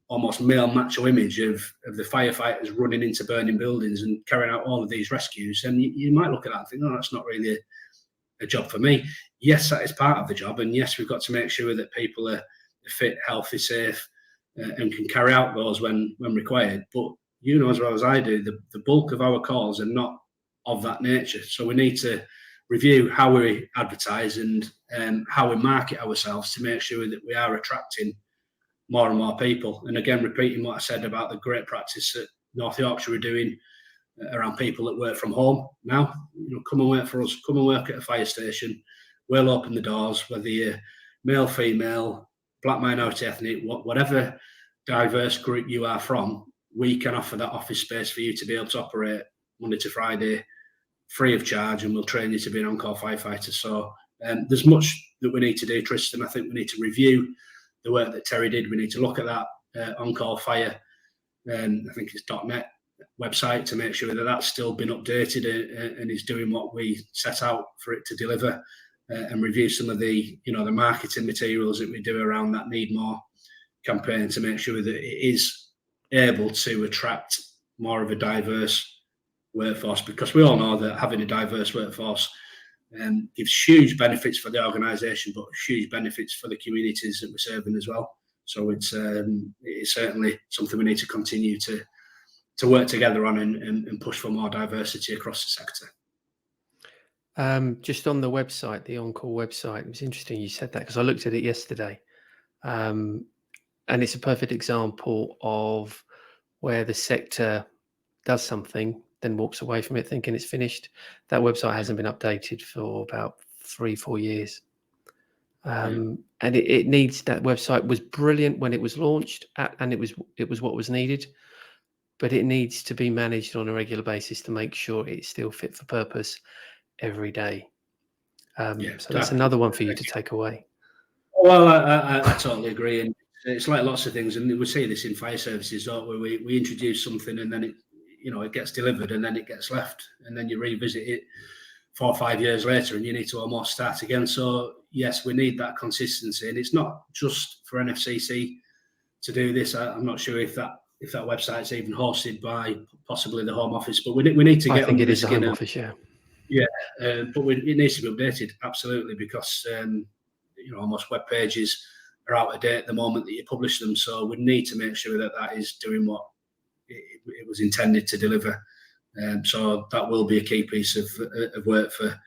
almost male macho image of the firefighters running into burning buildings and carrying out all of these rescues, then you might look at that and think, no, that's not really a job for me. Yes, that is part of the job. And yes, we've got to make sure that people are fit, healthy, safe, and can carry out those when required. But as well as I do, the bulk of our calls are not of that nature. So we need to review how we advertise and how we market ourselves to make sure that we are attracting more and more people. And again, repeating what I said about the great practice that North Yorkshire are doing, around people that work from home now. Come and work for us, come and work at a fire station. We'll open the doors, whether you're male, female, black, minority, ethnic, whatever diverse group you are from, we can offer that office space for you to be able to operate Monday to Friday free of charge, and we'll train you to be an on-call firefighter. So there's much that we need to do, Tristan. I think we need to review the work that Terry did. We need to look at that on-call fire, I think it's .net website, to make sure that that's still been updated and is doing what we set out for it to deliver, and review some of the the marketing materials that we do around that Need More campaign to make sure that it is able to attract more of a diverse workforce, because we all know that having a diverse workforce gives huge benefits for the organisation, but huge benefits for the communities that we're serving as well. So it's certainly something we need to continue to work together on and push for more diversity across the sector. Just on the website, the On-Call website, it was interesting you said that, because I looked at it yesterday, and it's a perfect example of where the sector does something, then walks away from it thinking it's finished. That website hasn't been updated for about 3-4 years. And it needs, that website was brilliant when it was launched, and it was what was needed, but it needs to be managed on a regular basis to make sure it's still fit for purpose every day. So that's another one for you to take away. Well, I totally agree, and it's like lots of things, and we see this in fire services, don't we? We introduce something, and then it gets delivered, and then it gets left, and then you revisit it 4 or 5 years later, and you need to almost start again. So yes, we need that consistency, and it's not just for NFCC to do this. I'm not sure if that website's even hosted by possibly the Home Office, but we need to get. I think it is the Home Office, yeah. Yeah, but it needs to be updated, absolutely, because almost web pages are out of date at the moment that you publish them. So we need to make sure that is doing what it was intended to deliver. So that will be a key piece of work for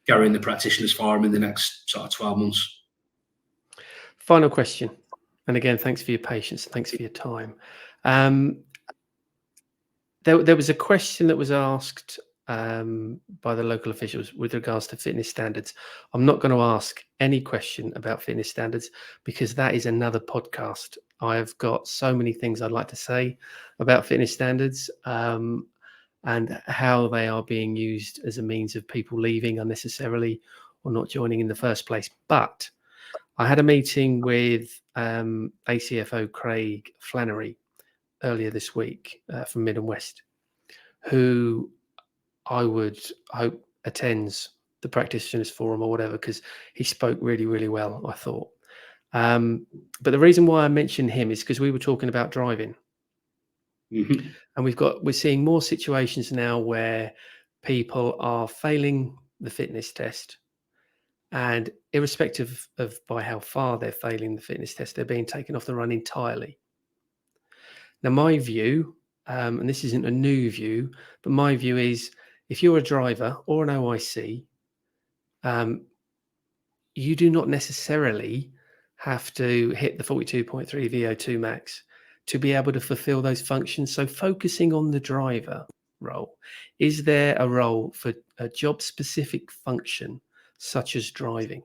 Gary and the Practitioners Forum in the next sort of 12 months. Final question. And again, thanks for your patience. Thanks for your time. There was a question that was asked by the local officials with regards to fitness standards. I'm not going to ask any question about fitness standards, because that is another podcast. I've got so many things I'd like to say about fitness standards, and how they are being used as a means of people leaving unnecessarily or not joining in the first place. But I had a meeting with ACFO Craig Flannery earlier this week from Mid and West, who I would hope attends the Practitioners Forum or whatever, because he spoke really, really well, I thought. But the reason why I mentioned him is because we were talking about driving. Mm-hmm. And we're seeing more situations now where people are failing the fitness test, and irrespective of by how far they're failing the fitness test, they're being taken off the run entirely. Now, my view, and this isn't a new view, but my view is, if you're a driver or an OIC, you do not necessarily have to hit the 42.3 VO2 max to be able to fulfill those functions. So focusing on the driver role, is there a role for a job specific function such as driving?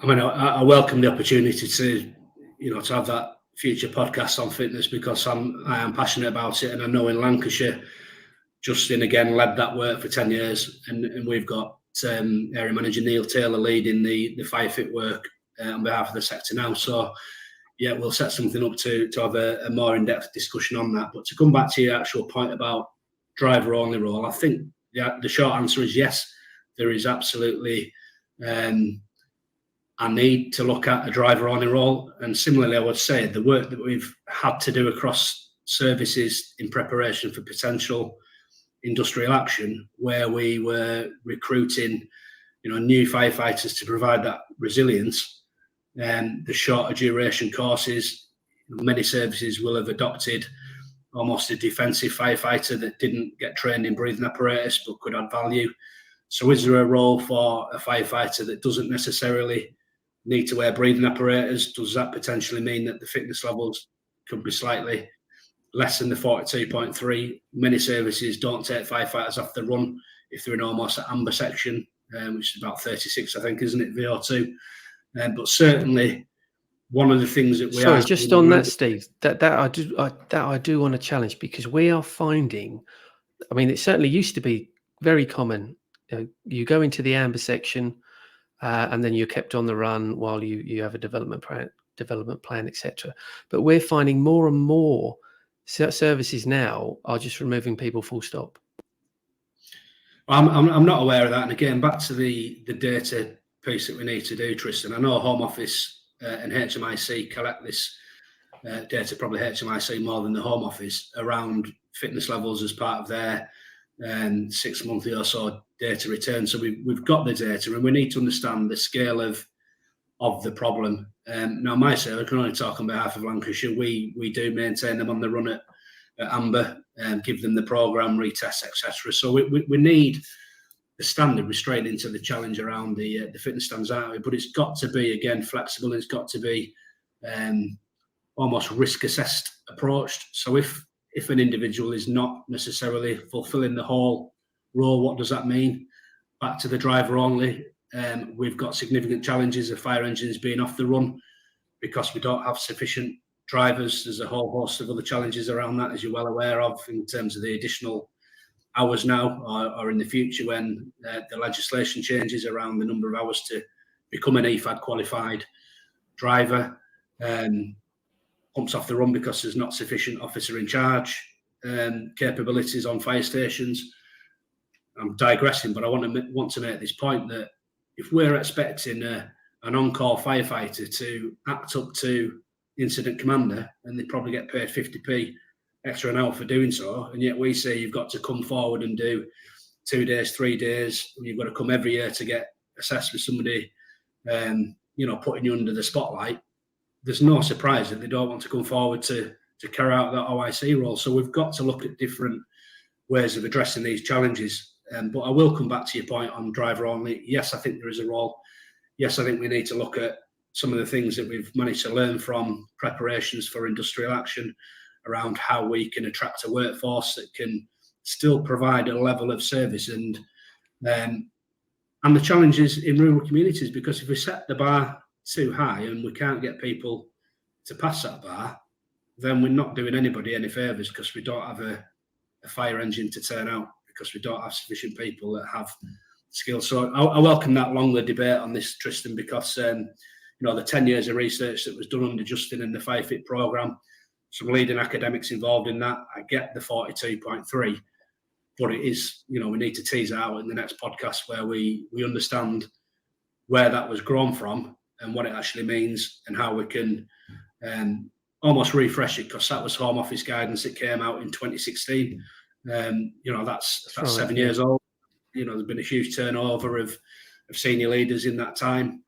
I mean, I welcome the opportunity to have that future podcast on fitness, because I am passionate about it, and I know in Lancashire, Justin again led that work for 10 years, and we've got area manager Neil Taylor leading the fire fit work on behalf of the sector now. So yeah, we'll set something up to have a more in-depth discussion on that. But to come back to your actual point about driver only role, I think the short answer is yes, there is absolutely a need to look at a driver only role. And similarly, I would say the work that we've had to do across services in preparation for potential industrial action, where we were recruiting new firefighters to provide that resilience, and the shorter duration courses, many services will have adopted almost a defensive firefighter that didn't get trained in breathing apparatus but could add value. So is there a role for a firefighter that doesn't necessarily need to wear breathing apparatus? Does that potentially mean that the fitness levels could be slightly less than the 42.3. Many services don't take firefighters off the run if they're in almost an amber section, which is about 36, I think, isn't it, VO2? But certainly one of the things that we Sorry, are... just on that, Steve, that I do want to challenge, because we are finding, I mean, it certainly used to be very common. You go into the amber section and then you're kept on the run while you have a development plan, etc. But we're finding more and more services now are just removing people full stop. I'm not aware of that. And again, back to the data piece that we need to do, Tristan. I know Home Office and HMIC collect this data, probably HMIC more than the Home Office, around fitness levels as part of their 6 monthly or so data return. So we've got the data, and we need to understand the scale of the problem. Now, my service, I can only talk on behalf of Lancashire. We do maintain them on the run at amber and give them the programme, retest, etc. So we need the standard restraint into the challenge around the fitness stands out. But it's got to be, again, flexible. It's got to be almost risk assessed approached. So if an individual is not necessarily fulfilling the whole role, what does that mean? Back to the driver only. We've got significant challenges of fire engines being off the run because we don't have sufficient drivers. There's a whole host of other challenges around that, as you're well aware of, in terms of the additional hours now or in the future when the legislation changes around the number of hours to become an EFAD qualified driver. Pumps off the run because there's not sufficient officer in charge capabilities on fire stations. I'm digressing, but I want to make this point that if we're expecting an on-call firefighter to act up to incident commander, and they probably get paid 50p extra an hour for doing so, and yet we say you've got to come forward and do 2 days, 3 days, and you've got to come every year to get assessed with somebody, putting you under the spotlight, there's no surprise that they don't want to come forward to carry out that OIC role. So we've got to look at different ways of addressing these challenges. But I will come back to your point on driver only. Yes, I think there is a role. Yes, I think we need to look at some of the things that we've managed to learn from preparations for industrial action around how we can attract a workforce that can still provide a level of service and the challenges in rural communities, because if we set the bar too high and we can't get people to pass that bar, then we're not doing anybody any favours, because we don't have a fire engine to turn out, because we don't have sufficient people that have skills. So I welcome that longer debate on this, Tristan, because the 10 years of research that was done under Justin and the FireFit programme, some leading academics involved in that. I get the 42.3, but it is, we need to tease it out in the next podcast where we understand where that was grown from and what it actually means and how we can almost refresh it, because that was Home Office guidance that came out in 2016. That's 7 years old. There's been a huge turnover of senior leaders in that time.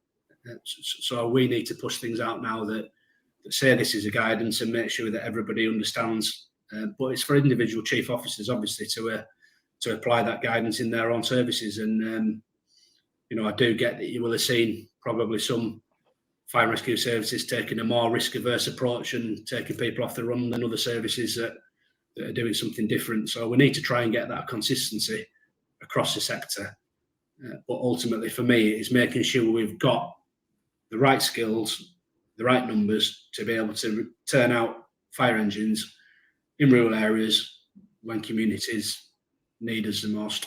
So we need to push things out now that say this is a guidance and make sure that everybody understands. But it's for individual chief officers, obviously, to apply that guidance in their own services. And I do get that you will have seen probably some fire and rescue services taking a more risk-averse approach and taking people off the run than other services that are doing something different. So we need to try and get that consistency across the sector. But ultimately, for me, it's making sure we've got the right skills, the right numbers to be able to turn out fire engines in rural areas when communities need us the most.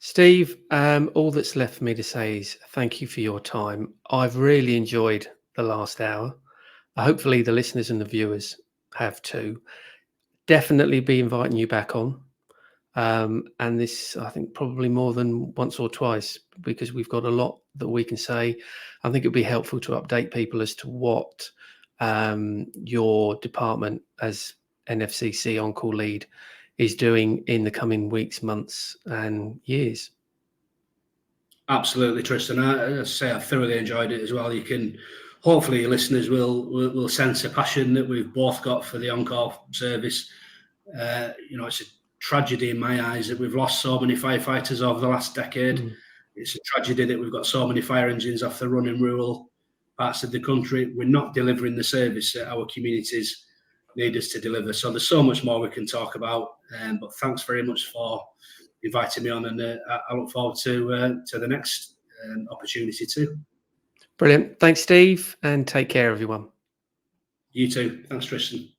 Steve, all that's left for me to say is thank you for your time. I've really enjoyed the last hour. Hopefully the listeners and the viewers have too. Definitely be inviting you back on. And this, I think, probably more than once or twice, because we've got a lot that we can say. I think it'd be helpful to update people as to what your department as NFCC On-Call Lead is doing in the coming weeks, months and years. Absolutely, Tristan. I say I've thoroughly enjoyed it as well. You can, hopefully your listeners will sense a passion that we've both got for the on-call service. It's a tragedy in my eyes that we've lost so many firefighters over the last decade. It's a tragedy that we've got so many fire engines off the run in rural parts of the country. We're not delivering the service that our communities need us to deliver. So there's so much more we can talk about. But thanks very much for inviting me on, and I look forward to the next opportunity too. Brilliant. Thanks, Steve, and take care, everyone. You too. Thanks, Tristan.